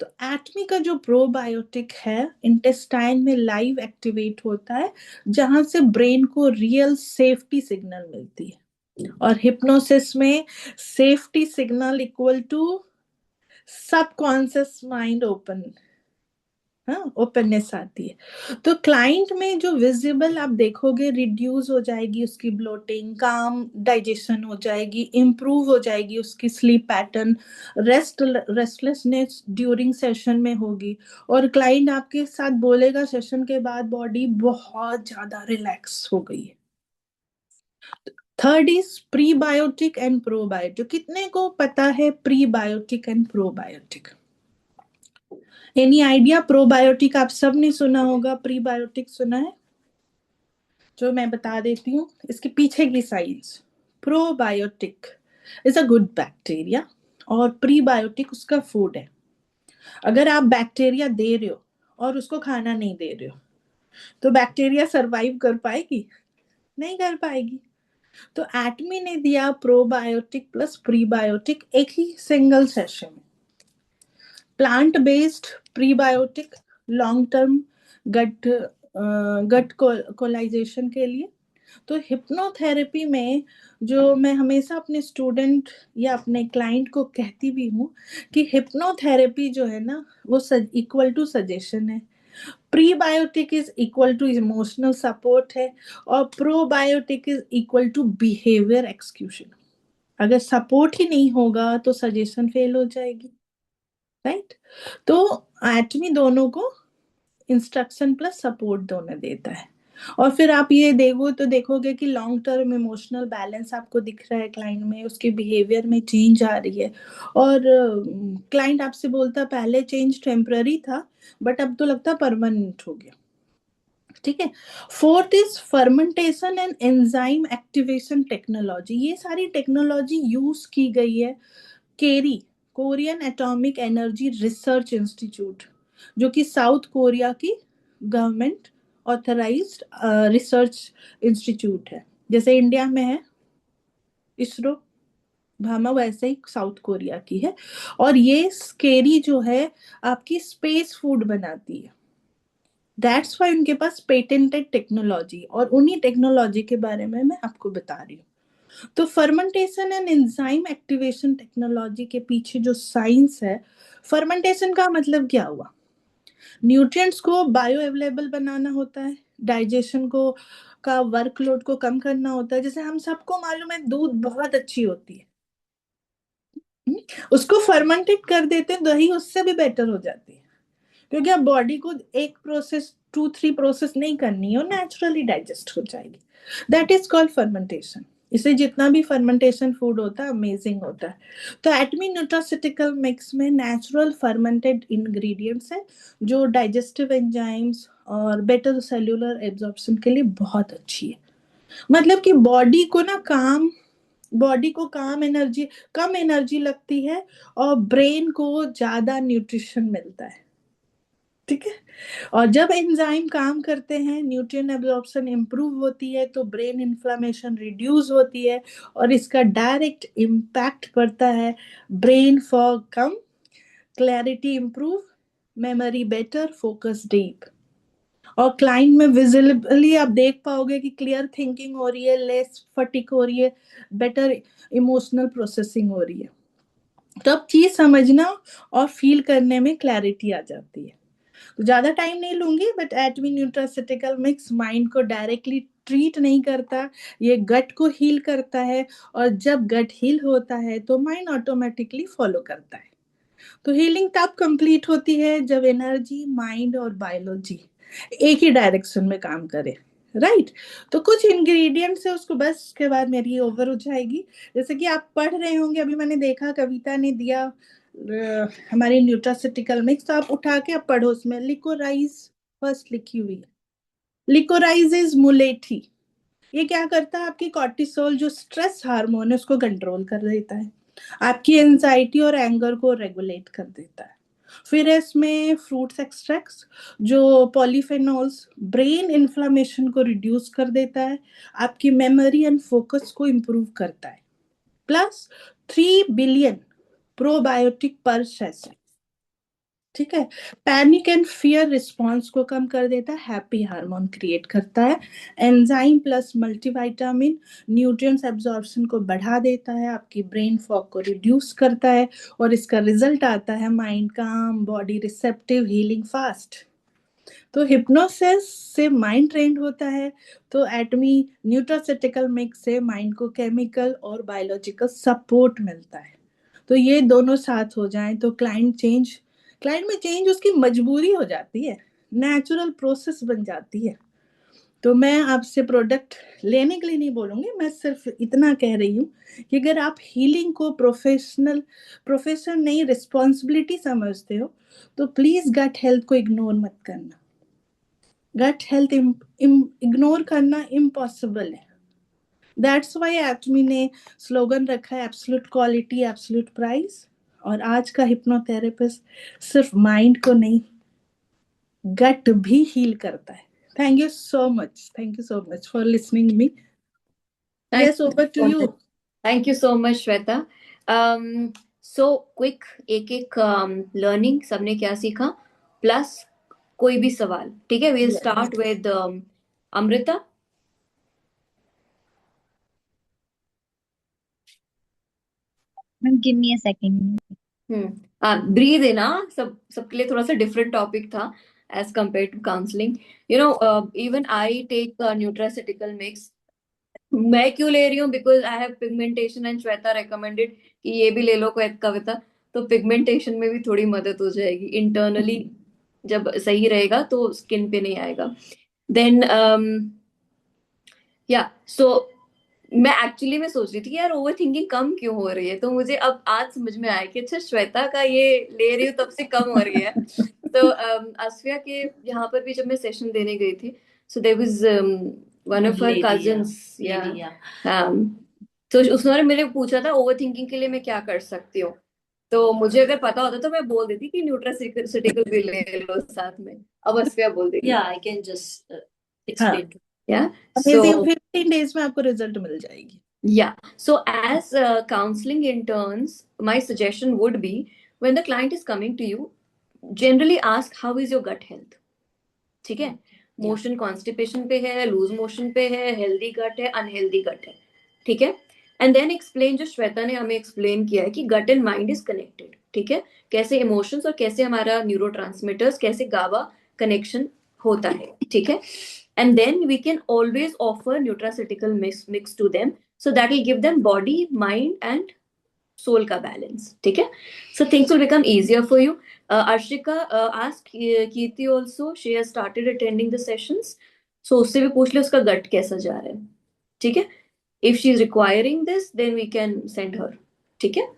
तो एटमी का जो प्रोबायोटिक है इंटेस्टाइन में लाइव एक्टिवेट होता है, जहां से ब्रेन को रियल सेफ्टी सिग्नल मिलती है। और हिप्नोसिस में safety signal equal to subconscious mind open, हाँ, ओपननेस आती है। तो क्लाइंट में जो विजिबल आप देखोगे, रिड्यूस हो जाएगी उसकी ब्लोटिंग, काम डाइजेशन हो जाएगी, इंप्रूव हो जाएगी उसकी sleep pattern, restlessness during session में होगी, और क्लाइंट आपके साथ बोलेगा सेशन के बाद बॉडी बहुत ज्यादा रिलैक्स हो गई है। Third is prebiotic and probiotic. कितने को पता है prebiotic and probiotic? Any idea? Probiotic आप सब ने सुना होगा, प्रीबायोटिक सुना है? जो मैं बता देती हूँ इसके पीछे की science. Probiotic is a good bacteria और प्रीबायोटिक उसका फूड है। अगर आप बैक्टीरिया दे रहे हो और उसको खाना नहीं दे रहे हो, तो बैक्टीरिया सरवाइव कर पाएगी? नहीं कर पाएगी। तो एटमी ने दिया प्रोबायोटिक प्लस प्रीबायोटिक एक ही सिंगल सेशन में। Plant based prebiotic long term gut gut colonisation के लिए। तो हिप्नोथेरेपी में जो मैं हमेशा अपने स्टूडेंट या अपने क्लाइंट को कहती भी हूँ कि हिप्नोथेरेपी जो है ना वो इक्वल टू सजेशन है, prebiotic is equal to emotional support है, और probiotic is equal to behaviour execution. अगर सपोर्ट ही नहीं होगा तो सजेशन फेल हो जाएगी, राइट? तो एटमी दोनों को इंस्ट्रक्शन प्लस सपोर्ट दोनों देता है। और फिर आप ये देखो तो देखोगे कि लॉन्ग टर्म इमोशनल बैलेंस आपको दिख रहा है क्लाइंट में, उसके बिहेवियर में चेंज आ रही है। और क्लाइंट आपसे बोलता पहले चेंज टेम्पररी था बट अब तो लगता परमानेंट हो गया। ठीक है। Fourth is fermentation and enzyme activation technology. ये सारी टेक्नोलॉजी यूज की गई है KAERI, Korean atomic energy research institute, जो कि साउथ कोरिया की गवर्नमेंट ऑथराइज्ड रिसर्च इंस्टीट्यूट है। जैसे इंडिया में है इसरो, भामा, वैसे ही साउथ कोरिया की है। और ये केरी जो है आपकी स्पेस फूड बनाती है। दैट्स वाई उनके पास पेटेंटेड टेक्नोलॉजी, और उन्हीं टेक्नोलॉजी के बारे में मैं आपको बता रही हूँ। तो fermentation and enzyme activation technology के पीछे जो साइंस है, फर्मेंटेशन का मतलब क्या हुआ? न्यूट्रिएंट्स को बायो अवेलेबल बनाना होता है, डाइजेशन को का वर्कलोड को कम करना होता है। जैसे हम सबको मालूम है दूध बहुत अच्छी होती है, उसको फर्मेंटेट कर देते हैं, दही उससे भी बेटर हो जाती है, क्योंकि अब बॉडी को एक प्रोसेस 2-3 प्रोसेस नहीं करनी है और नेचुरली डाइजेस्ट हो जाएगी। That is called fermentation. इसे जितना भी फर्मेंटेशन फूड होता है अमेजिंग होता है। तो एटमी न्यूट्रास्यूटिकल मिक्स में नेचुरल फर्मेंटेड इंग्रेडिएंट्स है, जो डाइजेस्टिव एंजाइम्स और बेटर सेल्यूलर एब्जॉर्प्शन के लिए बहुत अच्छी है। मतलब कि बॉडी को काम एनर्जी, कम एनर्जी लगती है और ब्रेन को ज्यादा न्यूट्रिशन मिलता है। ठीक है। और जब एंजाइम काम करते हैं, न्यूट्रिएंट एब्जॉर्प्शन इंप्रूव होती है, तो ब्रेन इन्फ्लामेशन रिड्यूस होती है, और इसका डायरेक्ट इम्पैक्ट पड़ता है ब्रेन फॉग कम, clarity improve, memory better, focus deep. और क्लाइंट में विजिबली आप देख पाओगे कि क्लियर थिंकिंग हो रही है, लेस फटिक हो रही है, बेटर इमोशनल प्रोसेसिंग हो रही है। तो अब चीज समझना और फील करने में क्लैरिटी आ जाती है। तो ज्यादा टाइम नहीं लूंगी, बट एटमी न्यूट्रास्यूटिकल मिक्स माइंड को डायरेक्टली ट्रीट नहीं करता, ये गट को हील करता है। और जब गट हील होता है तो माइंड ऑटोमेटिकली फॉलो करता है। तो हीलिंग तब कंप्लीट होती है जब एनर्जी, माइंड और बायोलॉजी एक ही डायरेक्शन में काम करे, राइट? तो कुछ इंग्रेडिएंट्स है उसको, बस के बाद मेरी ओवर हो जाएगी। जैसे कि आप पढ़ रहे होंगे, अभी मैंने देखा कविता ने दिया हमारी न्यूट्रासिटिकल मिक्स, तो आप उठा के आप पढ़ो, उसमें लिकोराइज फर्स्ट लिखी हुई है। Liquorice is mulethi. ये क्या करता है, आपकी कॉर्टिसोल जो स्ट्रेस हार्मोन है उसको कंट्रोल कर देता है, आपकी एंजाइटी और एंगर को रेगुलेट कर देता है। फिर इसमें फ्रूट्स एक्सट्रैक्ट्स, जो पॉलीफेनॉल्स ब्रेन इन्फ्लामेशन को रिड्यूस कर देता है, आपकी मेमोरी एंड फोकस को इंप्रूव करता है। प्लस 3 बिलियन प्रोबायोटिक पर सेशन, ठीक है। पैनिक एंड फियर रिस्पॉन्स को कम कर देता है, हैप्पी हार्मोन क्रिएट करता है। Enzyme plus multivitamin nutrients absorption को बढ़ा देता है, आपकी ब्रेन फॉग को रिड्यूस करता है, और इसका रिजल्ट आता है माइंड काम, बॉडी रिसेप्टिव, हीलिंग फास्ट। तो हिप्नोसिस से माइंड ट्रेंड होता है, तो एटमी न्यूट्रासिटिकल मिक्स से माइंड को केमिकल और बायोलॉजिकल सपोर्ट मिलता है। तो ये दोनों साथ हो जाएं तो क्लाइंट में चेंज उसकी मजबूरी हो जाती है, नेचुरल प्रोसेस बन जाती है। तो मैं आपसे प्रोडक्ट लेने के लिए नहीं बोलूंगी, मैं सिर्फ इतना कह रही हूँ कि अगर आप हीलिंग को प्रोफेशन नहीं रिस्पॉन्सिबिलिटी समझते हो, तो प्लीज गट हेल्थ को इग्नोर मत करना। गट हेल्थ इग्नोर करना इम्पॉसिबल है। दैट्स वाई एटमी ने स्लोगन रखा है, एब्सोल्यूट क्वालिटी एब्सोल्यूट प्राइस। और आज का हिप्नोथेरेपिस्ट सिर्फ माइंड को नहीं, गट भी हील करता है। Thank you so much for listening me. Yes, over to you. Thank you so much Shweta. So quick, एक एक लर्निंग सबने क्या सीखा, प्लस कोई भी सवाल, ठीक है। We'll start with Amrita. Give me a second. Breathe है ना, सबके लिए थोड़ा सा डिफरेंट टॉपिक था as compared to counselling. You know, even I take nutraceutical mix. मैं क्यों ले रही हूँ, because I have pigmentation and Shweta recommended कि ये भी ले लो कविता। तो पिगमेंटेशन में भी थोड़ी मदद हो जाएगी इंटरनली, जब सही रहेगा तो स्किन पे नहीं आएगा। देन या सो मैं एक्चुअली में सोच रही थी कि यार ओवर थिंकिंग कम क्यों हो रही है, तो मुझे अब आज समझ में आया कि अच्छा श्वेता का ये ले रही हूँ तब से कम हो रही है। तो अस्फिया के यहाँ पर भी जब मैं सेशन देने गई थी, so there was one of her cousins, या तो उसने मेरे पूछा था ओवर थिंकिंग के लिए मैं क्या कर सकती हूँ। तो मुझे अगर पता होता तो मैं बोल देती कि न्यूट्रासिटिकल भी ले लो साथ में। अब अस्फिया बोल देगी। Yeah, I can just explain. या अमेजिंग, सो 15 डेज में आपको रिजल्ट मिल जाएगी। Yeah. So as counseling interns, my suggestion would be when the client is coming to you, generally ask how is your gut health. ठीक है, motion constipation पे है, loose motion पे है, हेल्दी गट है, अनहेल्दी गट है, ठीक है। एंड देन एक्सप्लेन, जो श्वेता ने हमें एक्सप्लेन किया है कि gut and mind is connected, ठीक है। कैसे इमोशंस और कैसे हमारा न्यूरोट्रांसमीटर्स, कैसे गावा कनेक्शन होता है, ठीक है। And then we can always offer nutraceutical mix to them, so that will give them body, mind and soul का balance, ठीक है। So things will become easier for you. Arshika asked Kirti also, she has started attending the sessions, so उससे भी पूछ ले उसका गट कैसा जा रहा है, ठीक है। If she is requiring this, then we can send her, ठीक है।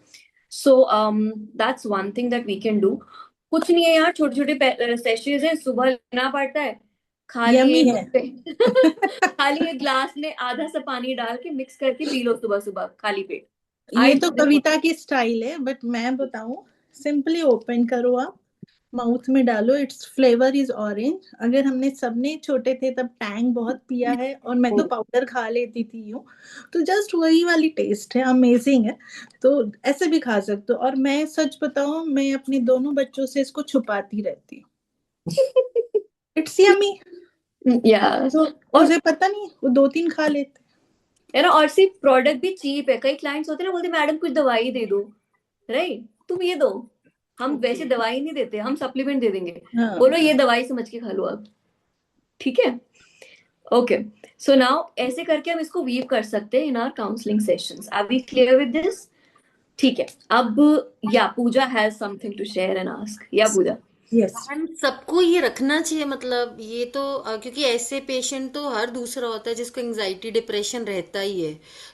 So that's one thing that we can do. कुछ नहीं है यार, छोटे छोटे सेशंस हैं, सुबह लेना पड़ता है, खाली यम्मी एक है। खाली एक ग्लास में आधा सा पानी डाल के मिक्स करके पी लो सुबह सुबह खाली पेट। ये तो कविता की स्टाइल है, बट मैं बताऊं, सिंपली ओपन करो आप, माउथ में डालो, इट्स फ्लेवर इज ऑरेंज। अगर हमने सबने छोटे थे तब टैंग बहुत पिया है, और मैं तो पाउडर खा लेती थी यूं, तो जस्ट वही वाली टेस्ट है, अमेजिंग है। तो ऐसे भी खा सकते हो। और मैं सच बताऊं, मैं अपने दोनों बच्चों से इसको छुपाती रहती हूँ। It's yummy. या तो मुझे पता नहीं, वो 2-3 खा लेते है ना। और सिर्फ प्रोडक्ट भी चीप है, कई क्लाइंट्स होते हैं ना, बोलते मैडम कुछ दवाई दे दो, राइट, तुम ये दो, हम वैसे दवाई नहीं देते, हम सप्लीमेंट दे देंगे, बोलो ये दवाई समझ के खा लो आप, ठीक है। ओके, सो नाउ ऐसे करके हम इसको वीव कर सकते हैं in our counselling sessions. Are we clear with this? ठीक है। अब या Pooja has something to share and ask. या पूजा? यस। मैम सबको ये रखना चाहिए, मतलब ये तो क्योंकि ऐसे पेशेंट तो हर दूसरा होता है जिसको एंजाइटी डिप्रेशन रहता ही है,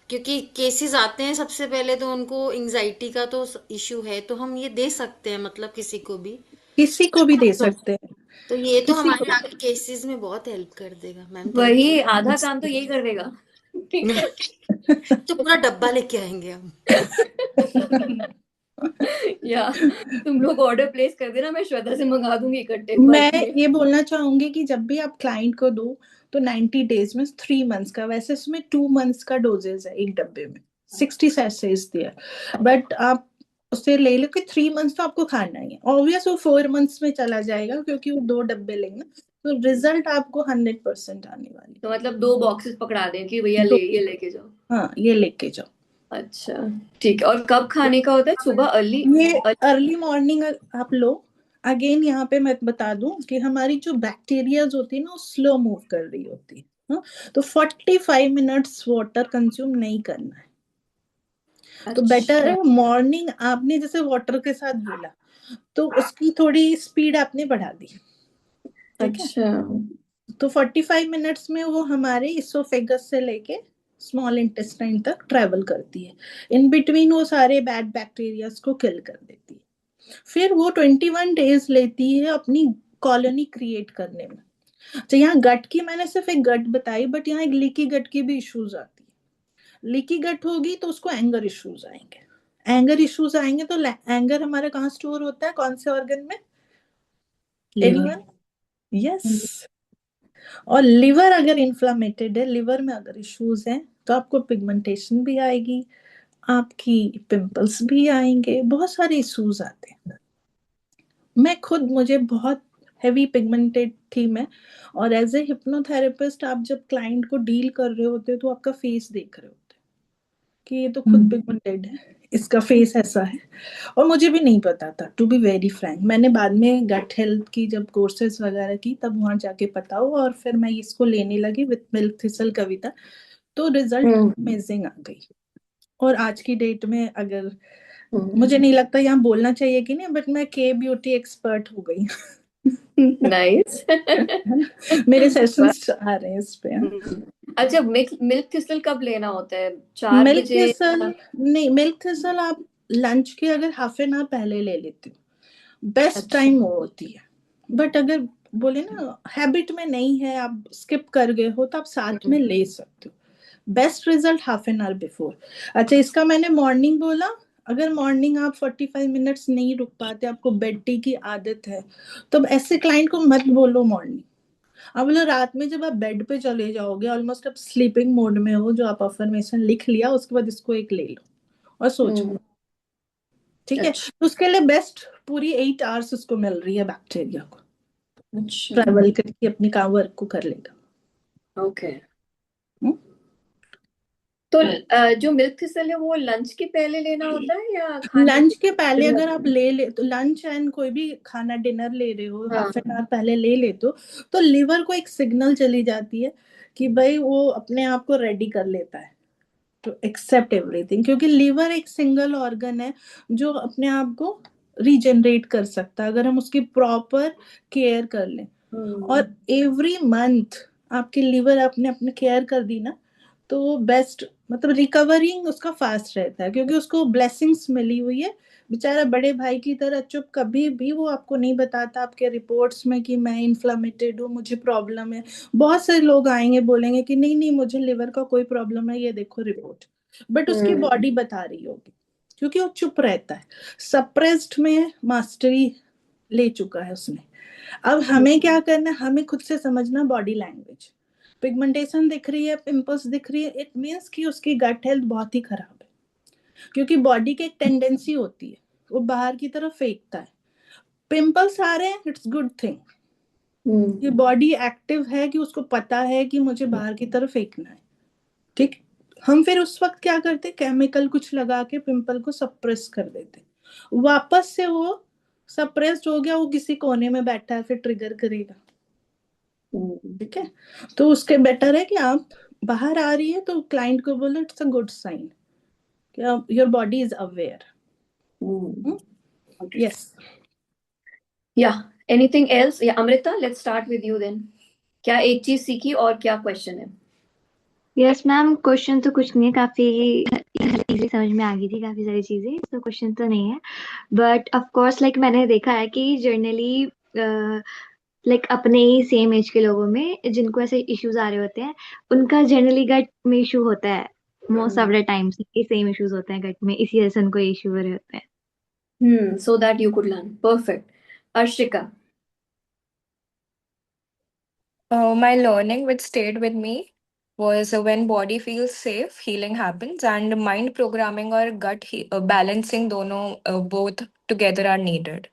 क्योंकि केसेस आते हैं सबसे पहले तो उनको एंजाइटी का तो इश्यू है, तो हम ये दे सकते हैं मतलब किसी को भी दे सकते हैं। तो ये तो किसी हमारे को आगे केसेस में बहुत हेल्प कर देगा मैम। वही आधा काम तो यही कर देगा, ठीक है। तो पूरा डब्बा लेके आएंगे हम। या तुम लोग ऑर्डर प्लेस कर देना, मैं श्वेता से मंगा दूंगी इकट्ठे मैं बल्क में। ये बोलना चाहूंगी कि जब भी आप क्लाइंट को दो, तो 90 डेज में 3 मंथ्स का, वैसे इसमें 2 मंथ्स का डोजेज है एक डब्बे में, 60 सैशेज दिया, बट आप उससे ले लो कि 3 मंथ्स तो आपको खाना ही है। ऑब्वियस वो 4 मंथ्स में चला जाएगा क्योंकि वो 2 डब्बे लेंगे, तो रिजल्ट आपको 100% आने वाली तो मतलब 2 बॉक्सेस पकड़ा दें कि भैया दो। ये लेके जाओ। हाँ, ये लेके जाओ। अच्छा ठीक है। और कब खाने का होता है? सुबह अर्ली? ये अर्ली मॉर्निंग आप लो। अगेन यहाँ पे मैं बता दूं कि हमारी जो बैक्टीरियाज होती है ना, वो स्लो मूव कर रही होती है। हाँ? तो 45 मिनट्स वाटर कंज्यूम नहीं करना है। तो बेटर अच्छा। है मॉर्निंग, आपने जैसे वाटर के साथ बोला तो उसकी थोड़ी स्पीड आपने बढ़ा दी। ठीक है, अच्छा। तो 45 मिनट्स में वो हमारे इसोफेगस से लेके स्मॉल इंटेस्टाइन तक ट्रेवल करती है। इन बिटवीन वो सारे बैड बैक्टीरियाज को किल कर देती है। फिर वो 21 डेज लेती है अपनी कॉलोनी क्रिएट करने में। तो यहाँ गट की मैंने सिर्फ एक गट बताई, बट यहाँ एक लीकी गट की भी इश्यूज आती है। लीकी गट होगी तो उसको एंगर इश्यूज आएंगे। एंगर इश्यूज आएंगे तो एंगर हमारे कहाँ स्टोर होता है, कौन से ऑर्गन में? लिवर। एनीवन? यस। और लिवर अगर इन्फ्लामेटेड है, लिवर में अगर इश्यूज हैं, तो आपको पिगमेंटेशन भी आएगी, आपकी पिंपल्स भी आएंगे, बहुत सारे इश्यूज आते हैं। मैं खुद, मुझे बहुत हैवी पिगमेंटेड थी मैं। और एज ए हिप्नोथेरेपिस्ट आप जब क्लाइंट को डील कर रहे होते हो तो आपका फेस देख रहे होते कि ये तो खुद पिगमेंटेड है, इसका फेस ऐसा है। और मुझे भी नहीं पता था, टू बी वेरी फ्रैंक। मैंने बाद में गट हेल्थ की जब कोर्सेज वगैरह की तब वहां जाके पता हुआ, और फिर मैं इसको लेने लगी विथ मिल्क थिसल कविता। तो रिजल्ट अमेजिंग आ गई। और आज की डेट में अगर, मुझे नहीं लगता यहाँ बोलना चाहिए कि नहीं, बट मैं के ब्यूटी एक्सपर्ट हो गई। नाइस। मेरे सेशंस आ रहे हैं इस पे। अच्छा, मिल्क मिल्क थिस्टल कब लेना होता है? 4 बजे? मिल्क थिसल नहीं, मिल्क थिसल आप लंच के अगर हाफ एन आवर पहले ले लेते हो, बेस्ट अच्छा। टाइम वो होती है। बट अगर बोले ना हैबिट में नहीं है, आप स्किप कर गए हो, तो आप साथ में ले सकते हो। Best result half an hour before. अच्छा, इसका मैंने मॉर्निंग बोला। अगर मॉर्निंग आप 45 मिनट्स नहीं रुक पाते, आपको बेड टी की आदत है, तो ऐसे क्लाइंट को मत बोलो मॉर्निंग। अब बोलो रात में जब आप बेड पे चले जाओगे, ऑलमोस्ट आप स्लीपिंग मोड में हो, जो आप अफर्मेशन लिख लिया, उसके बाद इसको एक ले लो और सो जाओ। हम्म। ठीक है, अच्छा। तो उसके लिए बेस्ट पूरी 8 आवर्स उसको मिल रही है, बैक्टीरिया को अच्छा। ट्रैवल करके अपनी काम वर्क को कर लेगा। ओके। हम्म? तो जो मिल्क थिस्टल है वो लंच के पहले लेना होता है या खाने लंच के? के पहले डिनर? अगर आप ले तो लंच एंड कोई भी खाना डिनर ले रहे हो, हाँ। हाफ एन आवर पहले ले लेते हो, तो लिवर को एक सिग्नल चली जाती है कि भाई वो अपने आप को रेडी कर लेता है टू एक्सेप्ट एवरीथिंग। क्योंकि लिवर एक सिंगल ऑर्गन है जो अपने आप को रीजनरेट कर सकता है अगर हम उसकी प्रॉपर केयर कर लें। और एवरी मंथ आपकी लिवर आपने अपने केयर कर दी ना, तो बेस्ट, मतलब रिकवरिंग उसका फास्ट रहता है, क्योंकि उसको ब्लेसिंग्स मिली हुई है। बेचारा बड़े भाई की तरह चुप, कभी भी वो आपको नहीं बताता आपके रिपोर्ट्स में कि मैं इन्फ्लामेटेड हूँ, मुझे प्रॉब्लम है। बहुत सारे लोग आएंगे बोलेंगे कि नहीं नहीं, मुझे लिवर का कोई प्रॉब्लम है, ये देखो रिपोर्ट। बट उसकी बॉडी बता रही होगी, क्योंकि वो चुप रहता है, सप्रेस्ड में मास्टरी ले चुका है उसने। अब हमें क्या करना है, हमें खुद से समझना बॉडी लैंग्वेज। पिगमेंटेशन दिख रही है, पिंपल्स दिख रही है, इट मीन्स कि उसकी गट हेल्थ बहुत ही खराब है। क्योंकि बॉडी की एक टेंडेंसी होती है, वो बाहर की तरफ फेंकता है। पिंपल्स आ रहे हैं, इट्स गुड थिंग। ये बॉडी एक्टिव है कि उसको पता है कि मुझे बाहर की तरफ फेंकना है। ठीक। हम फिर उस वक्त क्या करते, केमिकल कुछ लगा के पिंपल को सप्रेस कर देते। वापस से वो सप्रेस्ड हो गया, वो किसी कोने में बैठा है, फिर ट्रिगर करेगा। ठीक है, तो उसके बेटर है कि आप बाहर आ रही है तो क्लाइंट को बोलो it's a good sign, your body is aware. Yes. या एनीथिंग एल्स? या Amrita, let's start with you then. क्या एक चीज सीखी और क्या क्वेश्चन है? यस मैम, क्वेश्चन तो कुछ नहीं है, काफी इजी समझ में आ गई थी काफी सारी चीजें, तो क्वेश्चन तो नहीं है। बट ऑफ कोर्स लाइक मैंने देखा है कि जनरली लाइक अपने ही सेम एज के लोगों में जिनको ऐसे इश्यूज आ रहे होते हैं, उनका जनरली गट में इशू होता है। Most of the times same issues होते हैं गट में, इसी वजह से उनको इशू हो रहे होते हैं। So that you could learn. Perfect. Arshika. My learning which stayed with me was when body feels safe, healing happens, and mind programming or balancing दोनों both together are needed.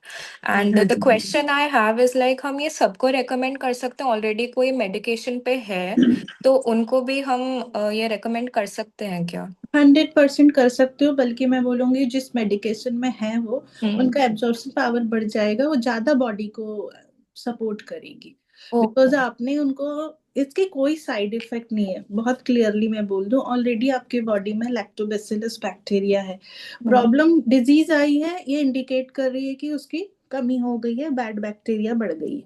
And the question I have is like हम ये सबको recommend कर सकते हैं, already कोई medication पे है तो उनको भी हम ये recommend कर सकते हैं क्या? 100% कर सकते हो, बल्कि मैं बोलूंगी जिस मेडिकेशन में है वो उनका एब्जॉर्प्शन पावर बढ़ जाएगा, वो ज्यादा बॉडी को सपोर्ट करेगी। बिकॉज आपने उनको, इसके कोई साइड इफेक्ट नहीं है, बहुत क्लियरली मैं बोल दूं, ऑलरेडी आपके बॉडी में लैक्टोबैसिलस बैक्टीरिया है। प्रॉब्लम डिजीज आई है, ये इंडिकेट कर रही है कि उसकी कमी हो गई है, बैड बैक्टीरिया बढ़ गई है।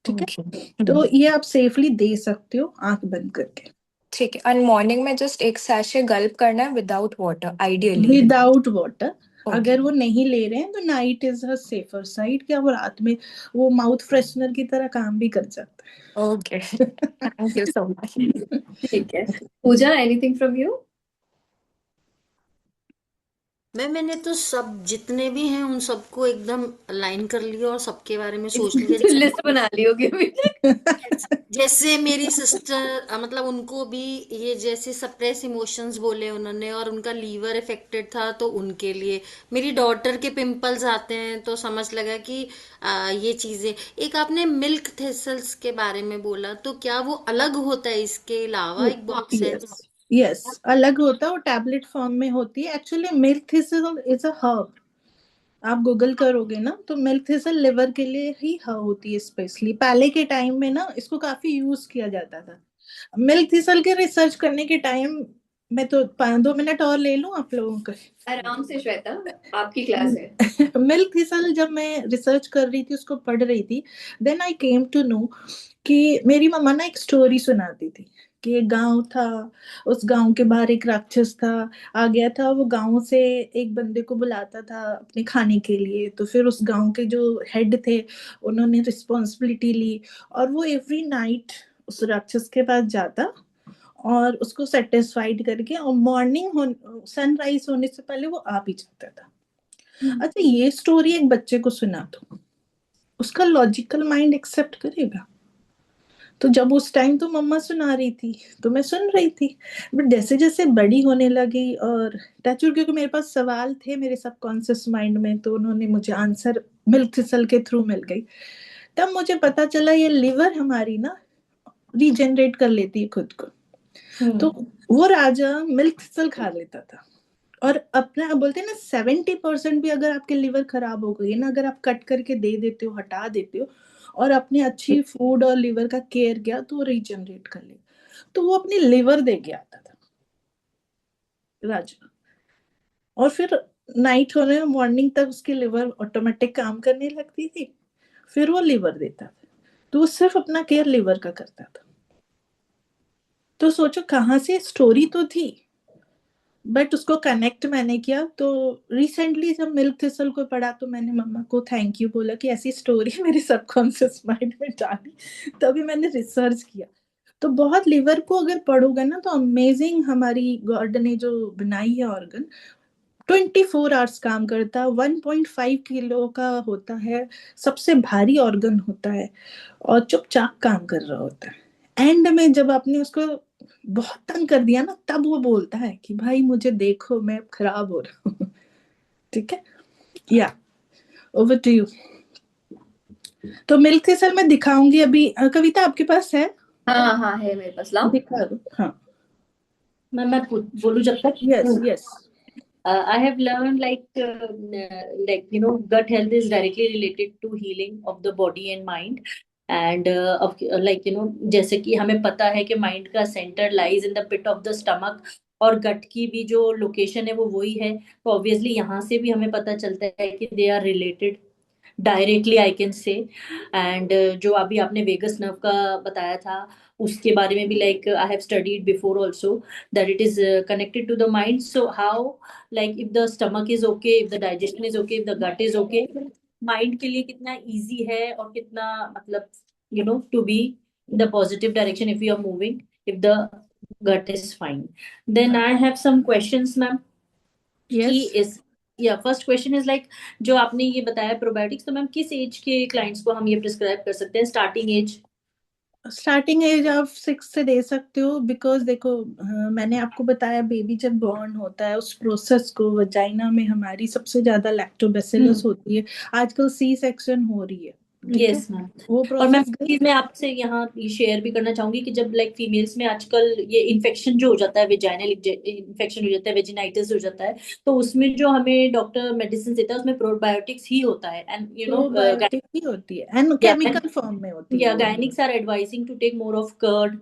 ठीक है, तो ये आप सेफली दे सकते हो आंख बंद करके। ठीक है, और मॉर्निंग में जस्ट एक सैशे गल्प करना है without water ideally. Without water. अगर वो नहीं ले रहे हैं तो night is a safer side, क्या वो रात में वो माउथ फ्रेशनर की तरह काम भी कर जाता है। Okay, thank you so much. ठीक है, पूजा, एनीथिंग फ्रॉम यू? मैंने तो सब जितने भी हैं उन सबको एकदम अलाइन कर लिया और सबके बारे में सोच लिया। लिस्ट बना ली होगी अभी तक। जैसे मेरी सिस्टर, मतलब उनको भी ये जैसे सप्रेस इमोशंस बोले उन्होंने, और उनका लीवर इफेक्टेड था तो उनके लिए, मेरी डॉटर के पिंपल्स आते हैं तो समझ लगा कि ये चीजें। एक आपने मिल्क थेसल्स के बारे में बोला, तो क्या वो अलग होता है इसके अलावा एक बॉक्स है? यस, अलग होता है, वो टैबलेट फॉर्म में होती है। Actually milk thistle is a herb, आप गूगल करोगे ना तो मिल्क थिसल लिवर के लिए ही हर्ब होती है स्पेशली। पहले के टाइम में ना इसको काफी यूज किया जाता था। मिल्क थिसल के रिसर्च करने के टाइम, मैं तो 2 मिनट और ले लूं आप लोगों का? आराम से श्वेता, आपकी क्लास है। मिल्क थिसल जब मैं रिसर्च कर रही थी, उसको पढ़ रही थी, then I came to know कि मेरी मम्मा ना एक स्टोरी सुनाती थी कि एक गांव था, उस गांव के बाहर एक राक्षस था, आ गया था। वो गांव से एक बंदे को बुलाता था अपने खाने के लिए, तो फिर उस गांव के जो हेड थे उन्होंने रिस्पॉन्सिबिलिटी ली, और वो एवरी नाइट उस राक्षस के पास जाता और उसको सेटिस्फाइड करके, और सनराइज होने से पहले वो आ भी जाता था। अच्छा, ये स्टोरी एक बच्चे को सुना दो, उसका लॉजिकल माइंड एक्सेप्ट करेगा? तो जब उस टाइम तो मम्मा सुना रही थी तो मैं सुन रही थी, बट जैसे जैसे बड़ी होने लगी और टचवुड, क्योंकि मेरे पास सवाल थे मेरे सबकॉन्शियस माइंड में, तो उन्होंने मुझे आंसर मिल्क थिसल के थ्रू मिल गई। तब मुझे पता चला ये लिवर हमारी ना रीजनरेट कर लेती है खुद को। तो वो राजा मिल्क थिसल खा लेता था, और अपना बोलते हैं ना 70% भी अगर आपके लिवर खराब हो गई है ना, अगर आप कट करके दे देते हो, हटा देते हो, और अपनी अच्छी फूड और लिवर का केयर किया, तो वो रीजनरेट कर ले। तो वो अपनी लिवर दे के आता था राजा, और फिर नाइट होने मॉर्निंग तक उसकी लिवर ऑटोमेटिक काम करने लगती थी, फिर वो लिवर देता था। तो वो सिर्फ अपना केयर लिवर का करता था। तो सोचो कहाँ से स्टोरी तो थी, बट उसको कनेक्ट मैंने किया। तो रिसेंटली जब मिल्क थिसल को पढ़ा तो मैंने मम्मा को थैंक यू बोला कि ऐसी स्टोरी मेरे सबकॉन्शियस माइंड में डाली, तभी मैंने रिसर्च किया। तो बहुत लिवर को अगर पढ़ोगे ना तो अमेजिंग, हमारी गॉड ने जो बनाई है ऑर्गन, 24 आवर्स काम करता है, 1.5 किलो का होता है, सबसे भारी ऑर्गन होता है, और चुपचाप काम कर रहा होता है। एंड में जब आपने उसको बहुत तंग कर दिया ना, तब वो बोलता है कि भाई मुझे देखो मैं खराब हो रहा हूँ। ठीक है, या ओवर टू यू। तो मिल्क थिसल मैं दिखाऊंगी अभी। कविता आपके पास है? हाँ हाँ है मेरे पास, लाओ। दिखा दो। हाँ, मैं बोलूं जब तक? Yes yes. I have learned like gut health is directly related to healing of the body and mind. And जैसे कि हमें पता है कि माइंड का centre lies in the pit of the stomach, और गट की भी जो लोकेशन है वो वही है। तो ऑब्वियसली यहाँ से भी हमें पता चलता है कि they are related directly, I can say. And जो अभी आपने वेगस नर्व का बताया था, उसके बारे में भी like I have studied before also that it is connected to the mind. So how, like if the stomach is okay, if the digestion is okay, if the gut is okay, mind के लिए कितना easy है, और कितना मतलब to be the positive direction if you are moving, if the gut is fine. Then I have some questions, ma'am. कि इस या फर्स्ट क्वेश्चन इज लाइक, जो आपने ये बताया प्रोबायोटिक्स, तो मैम किस एज के क्लाइंट्स को हम ये प्रिस्क्राइब कर सकते हैं, स्टार्टिंग एज? स्टार्टिंग एज आप 6 से दे सकते हो, बिकॉज देखो मैंने आपको बताया बेबी जब बॉर्न होता है उस प्रोसेस को वजाइना में हमारी सबसे ज्यादा लैक्टोबैसिलस होती है। आजकल सी सेक्शन हो रही है, ठीक है, यस मैम। वो और मैम प्रोसेस गई। चीज मैं आपसे यहाँ ये शेयर भी करना चाहूंगी कि जब लाइक फीमेल्स में आजकल ये इन्फेक्शन जो हो जाता है, वेजाइनल इन्फेक्शन हो जाता है, वेजिनाइटिस हो जाता है, तो उसमें जो हमें डॉक्टर मेडिसिन देता है उसमें प्रोबायोटिक्स ही होता है। एंड यू नो प्रोबायोटिक ही होती है एंड या केमिकल फॉर्म में होती है या वो। Gynaecs are advising to take more of curd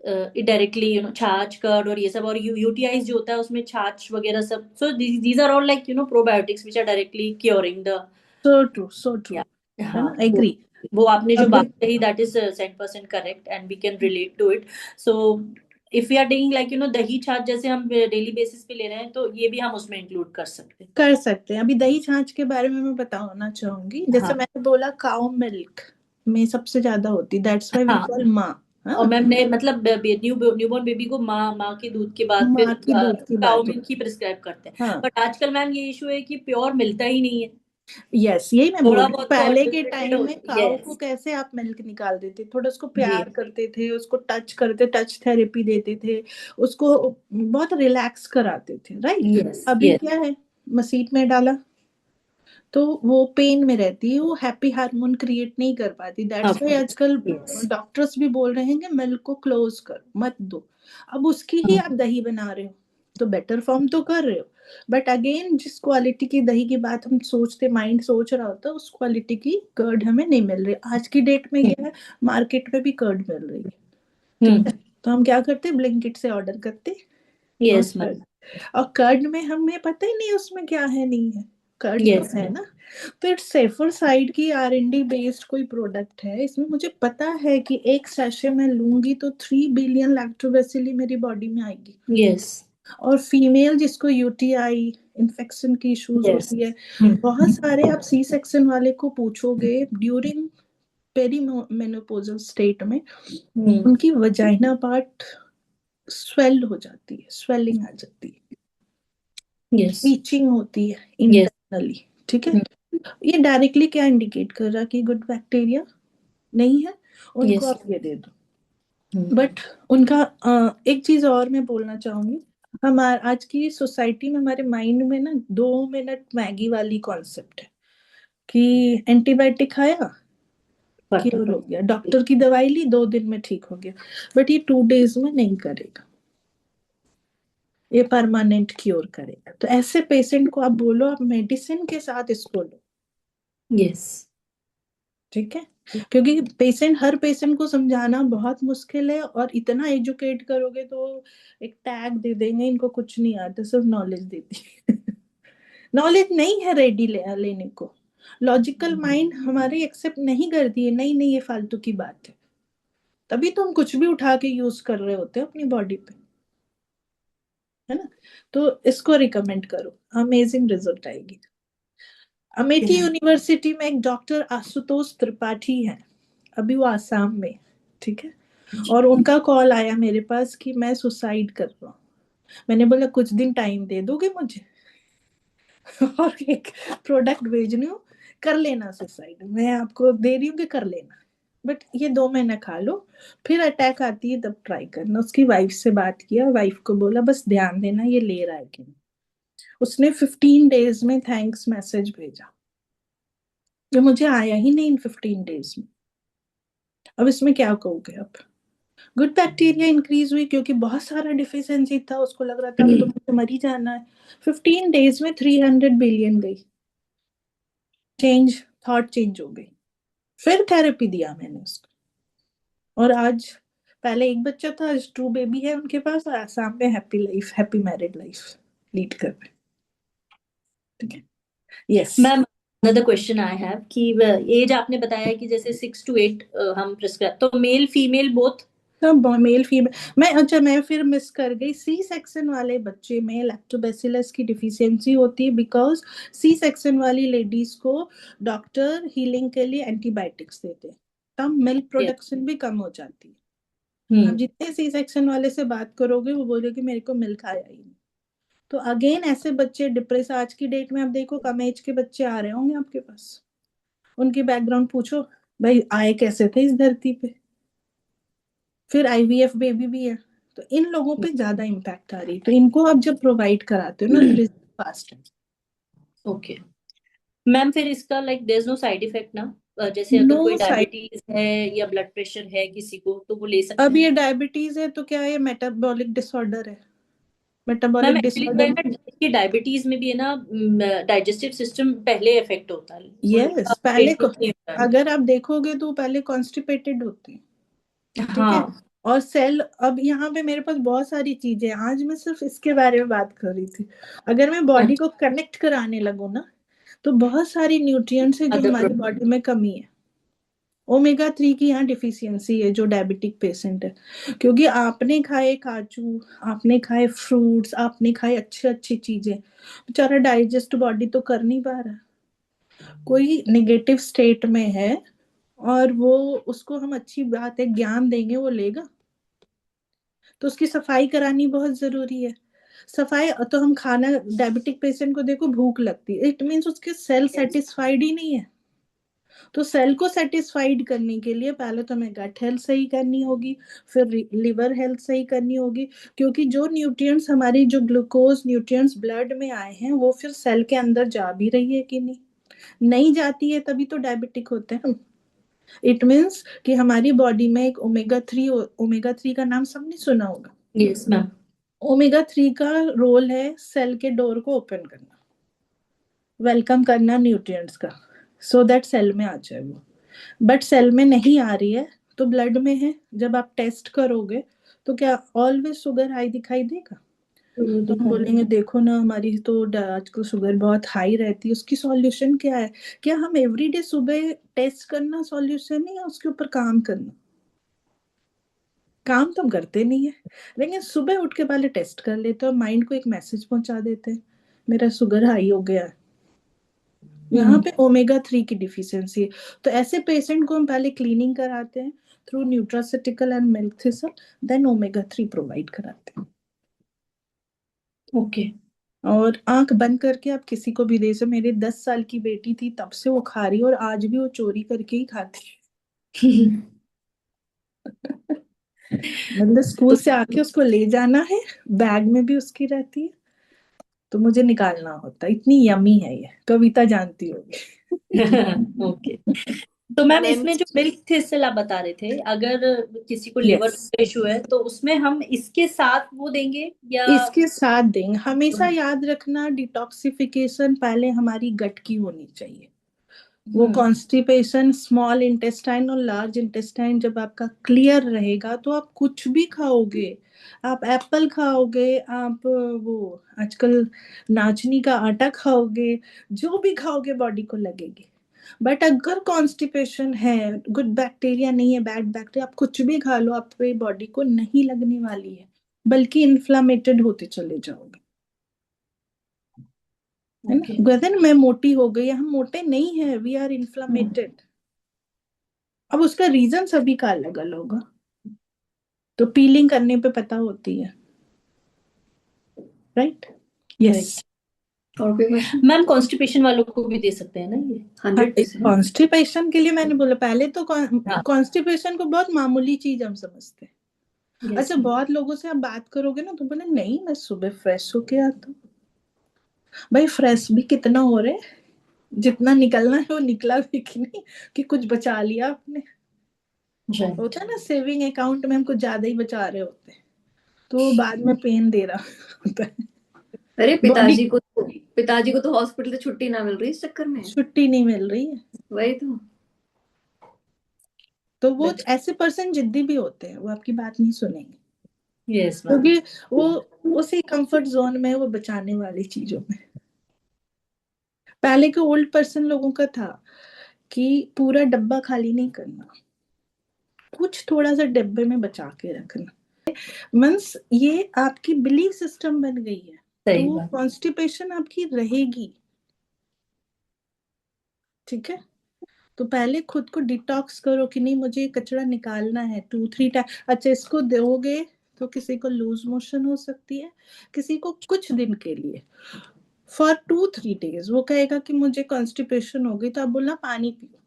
directly, you know, chaach, curd और ये सब। और यूटीआईज जो होता है उसमें छाछ वगैरह सब। So these are all like, you know, probiotics which are directly curing the. So true, so true, या है हाँ, ना, एग्री। वो आपने जो अब बात कही that is 100% correct and we can relate to it. So if we are taking like, you know, दही छाछ जैसे हम डेली बेसिस पे ले रहे हैं, तो ये भी हम उसमें इंक्लूड कर सकते हैं। कर सकते हैं। अभी दही छाछ के बारे में मैं बताना चाहूंगी, जैसे हाँ मैंने बोला काउ मिल्क में सबसे ज्यादा होती, दैट्स व्हाई वी हाँ। कॉल माँ। और हाँ, मैम ने मतलब न्यूबॉर्न बेबी को माँ के दूध के बाद फिर माँ की दूध की काउ बात मिल्क होती ही प्रिस्क्राइब करते हैं। है। हाँ, बट आजकल मैम ये इशू है कि प्योर मिलता ही नहीं है, यस, यही मैं बोल थोड़ा रही हूँ। बहुत तो पहले के अडल्ट्रेटेड टाइम में होता है। काऊ को यस। कैसे आप मिल्क निकाल देते, थोड़ा उसको जी। प्यार करते थे, उसको टच करते, टच थेरेपी देते थे, उसको बहुत रिलैक्स कराते थे, राइट। यस अभी यस क्या है, मसीट में डाला तो वो पेन में रहती है, वो हैप्पी हार्मोन क्रिएट नहीं कर पाती। दैट्स वाई आजकल यस। डॉक्टर्स भी बोल रहे हैं कि मिल्क को क्लोज करो, मत दो। अब उसकी ही आप दही बना रहे हो तो बेटर फॉर्म तो कर रहे हो, बट अगेन जिस क्वालिटी की दही की बात हम सोचते, माइंड सोच रहा होता है, उस क्वालिटी की कर्ड हमें नहीं मिल रही। आज की डेट में क्या है, मार्केट में भी कर्ड मिल रही है, ठीक है, तो हम क्या करते, ब्लिंकिट से ऑर्डर करते और यस मैम। कर्ड। और कर्ड में हमें पता ही नहीं उसमें क्या है, नहीं है, कर्ड तो यस है मैम। ना। तो इट्स सेफर साइड की R&D बेस्ड कोई प्रोडक्ट है, इसमें मुझे पता है कि एक सैशे में लूंगी तो 3 बिलियन लैक्टोबैसिली मेरी बॉडी में आएगी। यस और फीमेल जिसको UTI इन्फेक्शन की इश्यूज यस। होती है, बहुत सारे आप सी सेक्शन वाले को पूछोगे ड्यूरिंग पेरी मेनोपोजल स्टेट में, उनकी वजाइना पार्ट स्वेल्ड हो जाती है, स्वेलिंग आ जाती है, यस ईचिंग होती है यस। इंटरनली, ठीक है। ये डायरेक्टली क्या इंडिकेट कर रहा है कि गुड बैक्टीरिया नहीं है, उनको यस। आप ये दे दो। बट उनका एक चीज और मैं बोलना चाहूंगी, हमारे आज की सोसाइटी में, हमारे माइंड में ना 2 मिनट मैगी वाली कॉन्सेप्ट है कि एंटीबायोटिक खाया क्योर हो गया, डॉक्टर की दवाई ली 2 दिन में ठीक हो गया, बट ये 2 डेज में नहीं करेगा, ये परमानेंट क्योर करेगा। तो ऐसे पेशेंट को आप बोलो आप मेडिसिन के साथ इसको लो, यस। ठीक है, क्योंकि पेशेंट, हर पेशेंट को समझाना बहुत मुश्किल है, और इतना एजुकेट करोगे तो एक टैग दे देंगे इनको कुछ नहीं आता, सिर्फ नॉलेज देती नॉलेज नहीं है रेडी लेने को, लॉजिकल माइंड हमारी एक्सेप्ट नहीं करती है, नहीं नहीं ये फालतू की बात है, तभी तो हम कुछ भी उठा के यूज कर रहे होते हैं अपनी बॉडी पे, है ना। तो इसको रिकमेंड करो, अमेजिंग रिजल्ट आएगी। अमेठी यूनिवर्सिटी में एक डॉक्टर आशुतोष त्रिपाठी है, अभी वो आसाम में, ठीक है, और उनका कॉल आया मेरे पास कि मैं सुसाइड कर रहा हूँ। मैंने बोला कुछ दिन टाइम दे दोगे मुझे और एक प्रोडक्ट भेज रही हूँ, कर लेना सुसाइड, मैं आपको दे रही हूँ कि कर लेना, बट ये 2 महीना खा लो, फिर अटैक आती है तब ट्राई करना। उसकी वाइफ से बात किया, वाइफ को बोला बस ध्यान देना ये ले रहा है कि नहीं। उसने 15 डेज में थैंक्स मैसेज भेजा, जो मुझे आया ही नहीं इन 15 डेज में। अब इसमें क्या कहोगे आप, गुड बैक्टीरिया इंक्रीज हुई क्योंकि बहुत सारा डिफिशियंसी था, उसको लग रहा था अब तो मुझे मर ही जाना है। 15 डेज में 300 बिलियन गई, चेंज, थॉट चेंज हो गई। फिर थेरेपी दिया मैंने उसको, और आज, पहले एक बच्चा था, आज 2 बेबी है उनके पास, और आसाम में happy life, happy married life lead कर रहे, ठीक है। Yes ma'am another question I have कि एज आपने बताया कि जैसे 6 to 8 हम प्रिस्क्राइब, तो मेल फीमेल बोथ? सब मेल फीमेल। मैं, अच्छा मैं फिर मिस कर गई, सी सेक्शन वाले बच्चे में लैक्टोबैसिलस की डिफिशियंसी होती है, बिकॉज सी सेक्शन वाली लेडीज को डॉक्टर हीलिंग के लिए एंटीबायोटिक्स देते हैं, तब मिल्क प्रोडक्शन भी कम हो जाती है। आप जितने सी सेक्शन वाले से बात करोगे वो बोलेगे मेरे को मिल्क आया ही नहीं। तो अगेन ऐसे बच्चे डिप्रेस, आज की डेट में आप देखो कम एज के बच्चे आ रहे होंगे आपके पास, उनकी बैकग्राउंड पूछो, भाई आए कैसे थे इस धरती पे, फिर IVF बेबी भी है, तो इन लोगों पे ज्यादा इम्पैक्ट आ रही है। तो इनको आप जब प्रोवाइड कराते हो ना, तो फास्ट। ओके मैम, फिर इसका like there is no side effect ना? जैसे अगर कोई नो साइड। डायबिटीज है या ब्लड प्रेशर है किसी को, तो वो ले सकते अब हैं? ये डायबिटीज है तो क्या है, मेटाबॉलिक डिसऑर्डर है। मैम मेटाबॉलिक एक्चुअली क्या है डिसऑर्डर। ना कि डायबिटीज में भी है ना, डाइजेस्टिव सिस्टम पहले इफेक्ट होता है, उनका यस, पहले पेट को नहीं होता है। अगर आप देखोगे तो पहले कॉन्स्टिपेटेड होते हैं, ठीक है। हाँ। और सेल, अब यहाँ पे मेरे पास बहुत सारी चीजें हैं, आज मैं सिर्फ इसके बारे में बात कर रही थी। अगर मैं बॉडी को कनेक्ट कराने लगूँ ना, तो बहुत सारी न्यूट्रिएंट्स है जो अदर हमारी बॉडी में कमी है। ओमेगा 3 की यहाँ डिफिशियंसी है जो डायबिटिक पेशेंट है, क्योंकि आपने खाए काजू, आपने खाए फ्रूट्स, आपने खाए अच्छी अच्छी चीजें, बेचारा डाइजेस्ट बॉडी तो कर नहीं पा रहा। कोई नेगेटिव स्टेट में है, और वो, उसको हम अच्छी बात है ज्ञान देंगे, वो लेगा। तो उसकी सफाई करानी बहुत जरूरी है। सफाई तो हम खाना, डायबिटिक पेशेंट को देखो भूख लगती है, इट मीन्स उसके सेल सेटिस्फाइड ही नहीं है। तो सेल को सेटिस्फाइड करने के लिए पहले तो हमें गट हेल्थ सही करनी होगी, फिर लिवर हेल्थ सही करनी होगी, क्योंकि जो न्यूट्रिएंट्स हमारी, जो ग्लूकोज न्यूट्रिएंट्स ब्लड में आए हैं, वो फिर सेल के अंदर जा भी रही है कि नहीं। नहीं जाती है तभी तो डायबिटिक होते हैं। इट मीन्स कि हमारी बॉडी में एक ओमेगा 3 का नाम सबने सुना होगा। Yes ma'am. ओमेगा 3 का रोल है सेल के डोर को ओपन करना, वेलकम करना न्यूट्रिएंट्स का, सो दैट सेल में आ जाए वो। बट सेल में नहीं आ रही है तो ब्लड में है। जब आप टेस्ट करोगे तो क्या ऑलवेज शुगर हाई दिखाई देगा? तो हम बोलेंगे देखो ना, हमारी तो आजकल शुगर बहुत हाई रहती है। उसकी सॉल्यूशन क्या है? क्या हम एवरीडे सुबह टेस्ट करना सॉल्यूशन है, या उसके ऊपर काम करना? काम तो हम करते नहीं है, लेकिन सुबह उठ के पहले टेस्ट कर लेते हैं और माइंड को एक मैसेज पहुंचा देते हैं, मेरा शुगर हाई हो गया है। यहाँ पे ओमेगा 3 की डिफिशियंसी है। तो ऐसे पेशेंट को हम पहले क्लीनिंग कराते हैं through nutraceutical and milk thistle, then omega 3 provide कराते हैं। ओके। और आंख बंद करके आप किसी को भी दे सकते। मेरे 10 साल की बेटी थी, तब से वो खा रही है, और आज भी वो चोरी करके ही खाती है। मतलब स्कूल तो से आके उसको ले जाना है, बैग में भी उसकी रहती है, तो मुझे निकालना होता है। इतनी यमी है ये, कविता जानती होगी। ओके। तो मैम मैम इसमें जो मिल्क थिस्टल आप बता रहे थे, अगर किसी को लिवर यस, का इशू है तो उसमें हम इसके साथ वो देंगे या? इसके साथ देंगे। हमेशा याद रखना, डिटॉक्सिफिकेशन पहले हमारी गट की होनी चाहिए। वो कॉन्स्टिपेशन, स्मॉल इंटेस्टाइन और लार्ज इंटेस्टाइन जब आपका क्लियर रहेगा तो आप कुछ भी खाओगे। आप एप्पल खाओगे, आप वो आजकल नाचनी का आटा खाओगे, जो भी खाओगे बॉडी को लगेगी। बट अगर कॉन्स्टिपेशन है, गुड बैक्टीरिया नहीं है, बैड बैक्टीरिया, आप कुछ भी खा लो, आपकी बॉडी को नहीं लगने वाली है, बल्कि इन्फ्लामेटेड होते चले जाओगे। है ना? ओके। गगन मैं मोटी हो गई, हम मोटे नहीं है, वी आर इन्फ्लामेटेड। अब उसका रीजन सभी का अलग अलग होगा, तो पीलिंग करने पे पता होती है, राइट? यस। और कोई क्वेश्चन? मैम कॉन्स्टिपेशन वालों को भी दे सकते हैं ना ये? 100%। कॉन्स्टिपेशन के लिए मैंने बोला पहले तो, हाँ। कॉन्स्टिपेशन को बहुत मामूली चीज हम समझते हैं। यस अच्छा, बहुत लोगों से आप बात करोगे ना तो बोले नहीं मैं सुबह फ्रेश होके आता हूँ। भाई फ्रेश भी कितना हो रहे, जितना निकलना है वो निकला भी कि नहीं, कि कुछ बचा लिया आपने? राइट। होता है ना, सेविंग अकाउंट में हम कुछ ज्यादा ही बचा रहे होते हैं, तो बाद में पेन दे रहा होता है। अरे बॉडी पिताजी को तो हॉस्पिटल से छुट्टी ना मिल रही इस चक्कर में। छुट्टी नहीं मिल रही है। वही तो। तो वो ऐसे पर्सन जिद्दी भी होते हैं, वो आपकी बात नहीं सुनेंगे, यस मैम। क्योंकि वो उसी कंफर्ट जोन में, वो बचाने वाली चीजों में। पहले के ओल्ड पर्सन लोगों का था कि पूरा डब्बा खाली नहीं करना, कुछ थोड़ा सा डब्बे में बचा के रखना। मीन्स ये आपकी बिलीफ सिस्टम बन गई है, सही तो बात। कॉन्स्टिपेशन आपकी रहेगी। ठीक है, तो पहले खुद को डिटॉक्स करो कि नहीं मुझे ये कचरा निकालना है 2-3 टाइम। अच्छा, इसको दोगे तो किसी को लूज मोशन हो सकती है, किसी को कुछ दिन के लिए, फॉर 2-3 डेज वो कहेगा कि मुझे कॉन्स्टिपेशन हो गई, तो आप बोलना पानी पियो,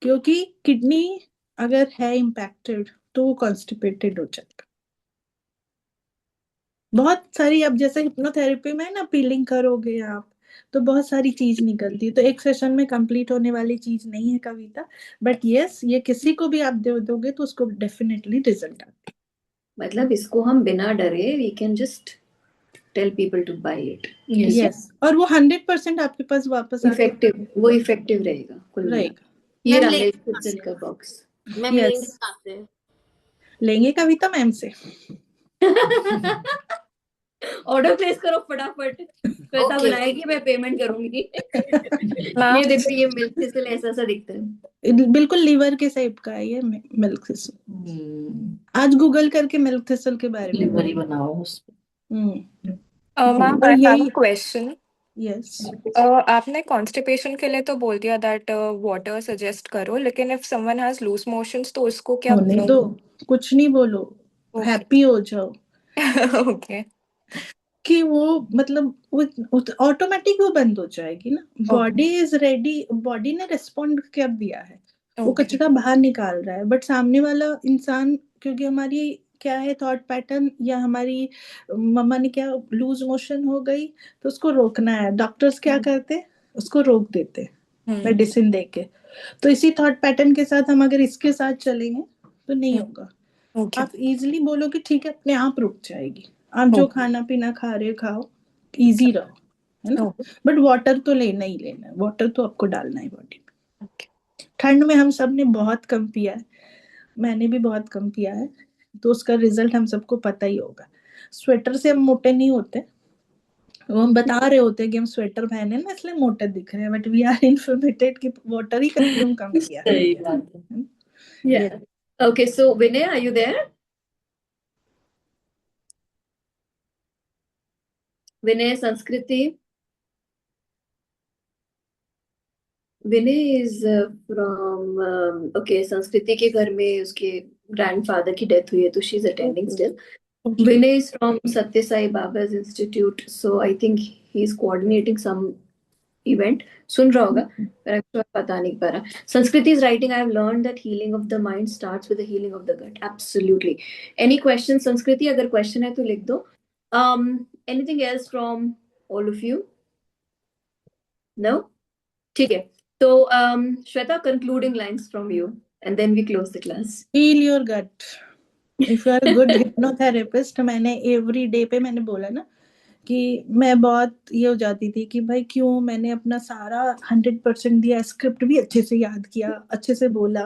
क्योंकि किडनी अगर है इम्पैक्टेड तो वो कॉन्स्टिपेटेड हो जाएगा। बहुत सारी, अब जैसे हिप्नोथेरेपी में ना पीलिंग करोगे आप तो बहुत सारी चीज निकलती है, तो एक सेशन में कंप्लीट होने वाली चीज नहीं है कविता, बट यस ये किसी को भी आप दे दोगे तो उसको डेफिनेटली रिजल्ट आते मतलब इसको हम बिना डरे we can just tell people to buy it. हैं। यस, और वो 100% आपके पास वापस आके इफेक्टिव, वो इफेक्टिव रहेगा कुल मिला। रहेगा। ये मैम रहा लेंगे मेरे कहाँ किचन से? का बॉक्स। मैम लेंगे यस, कहाँ से? लेंगे कविता मैम से। ऑर्डर प्लेस करो फटाफट, श्वेता ओके बनाएगी, मैं पेमेंट करूंगी। ये मैम देखो ये मिल्क थिसल ऐसा सा दिखता है। बिल्कुल लीवर के शेप का है ये मिल्क थिसल। आज गूगल करके मिल्क थिसल के बारे में डिलीवरी बनाओ उस पे। मैम और आई हैव यही, अ क्वेश्चन। यस, आपने कॉन्स्टिपेशन के लिए तो बोल दिया दैट वाटर सजेस्ट करो, लेकिन if someone has loose motions तो उसको क्या होने दो, कुछ नहीं बोलो, ओके हैप्पी हो जाओ ओके कि वो मतलब वो ऑटोमेटिक वो बंद हो जाएगी ना। बॉडी इज रेडी, बॉडी ने रिस्पॉन्ड कर दिया है, वो ओके कचरा बाहर निकाल रहा है, बट सामने वाला इंसान, क्योंकि हमारी क्या है थॉट पैटर्न, या हमारी मम्मा ने क्या लूज मोशन हो गई तो उसको रोकना है, डॉक्टर्स क्या करते हैं उसको रोक देते मेडिसिन दे के। तो इसी थॉट पैटर्न के साथ हम अगर इसके साथ चलेंगे तो नहीं होगा। ओके आप इजीली बोलो कि ठीक है अपने आप रुक जाएगी, आप जो खाना पीना खा रहे हो खाओ, इजी रहो, है ना। बट वाटर तो लेना ही लेना है, वाटर तो आपको डालना है बॉडी में। ठंड में हम सब ने बहुत कम पिया है, मैंने भी बहुत कम पिया है, तो उसका रिजल्ट हम सबको पता ही होगा। स्वेटर से हम मोटे नहीं होते, वो हम बता रहे होते हैं कि हम स्वेटर पहने ना इसलिए मोटे दिख रहे हैं, बट वी आर इन्फॉर्मेटेड कि वाटर ही कंज्यूम कम किया है। सही बात है। Yeah. Okay, so Vinay, are you there? Vinay, Sanskriti. Vinay is from okay, संस्कृति के घर में उसके ग्रैंडफादर की डेथ हुई है तो she is attending still. Vinay is from Sathya Sai Baba's institute, so I think he is coordinating some event, सुन रहा होगा पर एक्चुअली पता नहीं पा रहा। Sanskriti is writing, I have learn that healing of the mind starts with the healing of the gut. Absolutely. Any question Sanskriti, अगर question है तो लिख दो। Anything else from all of you? No? ठीक है, तो Shweta, concluding lines from you and then we close the class. Feel your gut if you are good hypnotherapist. मैंने every day पे मैंने बोला ना कि मैं बहुत ये हो जाती थी कि भाई क्यों, मैंने अपना सारा 100% दिया, स्क्रिप्ट भी अच्छे से याद किया, अच्छे से बोला,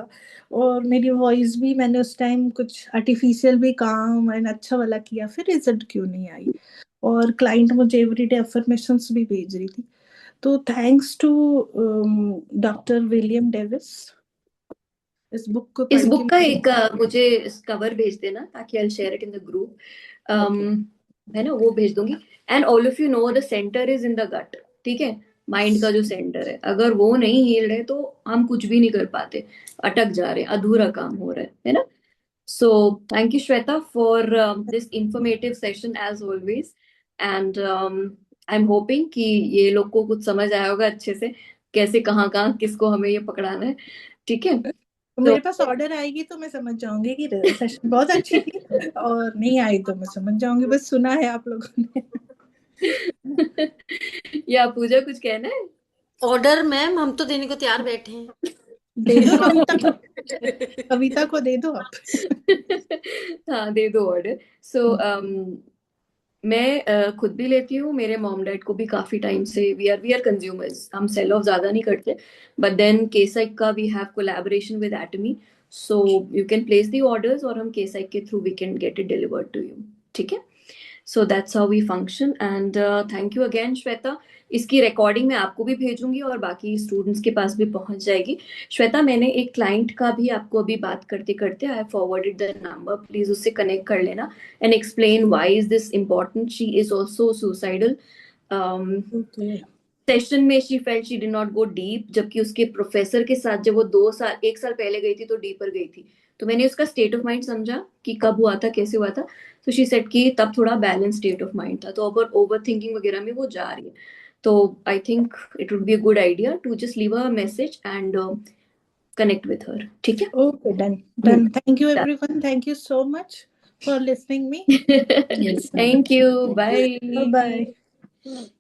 और मेरी वॉइस भी मैंने उस टाइम कुछ आर्टिफिशियल भी काम एंड अच्छा वाला किया, फिर रिजल्ट क्यों नहीं आई। और क्लाइंट मुझे एवरी डे अफर्मेशंस भी भेज रही थी। तो thanks to doctor William Davis, इस बुक को इस पढ़ के बुक का एक मुझे कवर भेज देना ताकि I share it in the group, है ना, वो भेज दूंगी। And all of you know the centre is in the gut, ठीक है, माइंड का जो सेंटर है, अगर वो नहीं हील्ड है तो हम कुछ भी नहीं कर पाते, अटक जा रहे हैं, अधूरा काम हो रहा है ना। So thank you Shweta for this informative session as always, and I'm hoping कि ये लोग को कुछ समझ आया होगा अच्छे से, कैसे कहाँ कहाँ किसको हमें ये पकड़ाना है, ठीक है। तो मेरे पास ऑर्डर आएगी तो मैं समझ जाऊंगी कि सेशन बहुत अच्छी थी, और नहीं आई तो मैं समझ जाऊंगी बस सुना है आप लोगों ने। या पूजा कुछ कहना है? ऑर्डर मैम, हम तो देने को तैयार बैठे हैं। दे दो कविता को, कविता को दे दो आप। हाँ दे दो ऑर्डर। सो मैं खुद भी लेती हूँ, मेरे मॉम डैड को भी काफी टाइम से, वी आर कंज्यूमर्स, हम सेल ऑफ ज्यादा नहीं करते, बट देन केसाइक का we have collaboration with Atomy, so you can place the orders और हम केसाइक के through we can get it delivered to you, ठीक है। So that's how we function, and thank you again Shweta. इसकी रिकॉर्डिंग मैं आपको भी भेजूंगी और बाकी स्टूडेंट्स के पास भी पहुंच जाएगी। श्वेता, मैंने एक क्लाइंट का भी आपको अभी बात करते करते I forwarded the number, please उससे कनेक्ट कर लेना and explain why is this important. She is also suicidal. Session में she felt she did not go deep, जबकि उसके प्रोफेसर के साथ जब वो 1 साल पहले गई थी तो डीपर गई थी। तो मैंने उसका स्टेट ऑफ माइंड समझा कि कब हुआ था, कैसे हुआ था, तो शी सेड कि तब थोड़ा बैलेंस स्टेट ऑफ माइंड था, तो अगर ओवर थिंकिंग वगैरह में वो जा रही है तो I think it would be a good idea to just leave a message and connect with her. ठीक है? Okay, done. Thank you everyone. Thank you so much for listening me. Yes, ma'am. Thank you. Bye Bye. bye.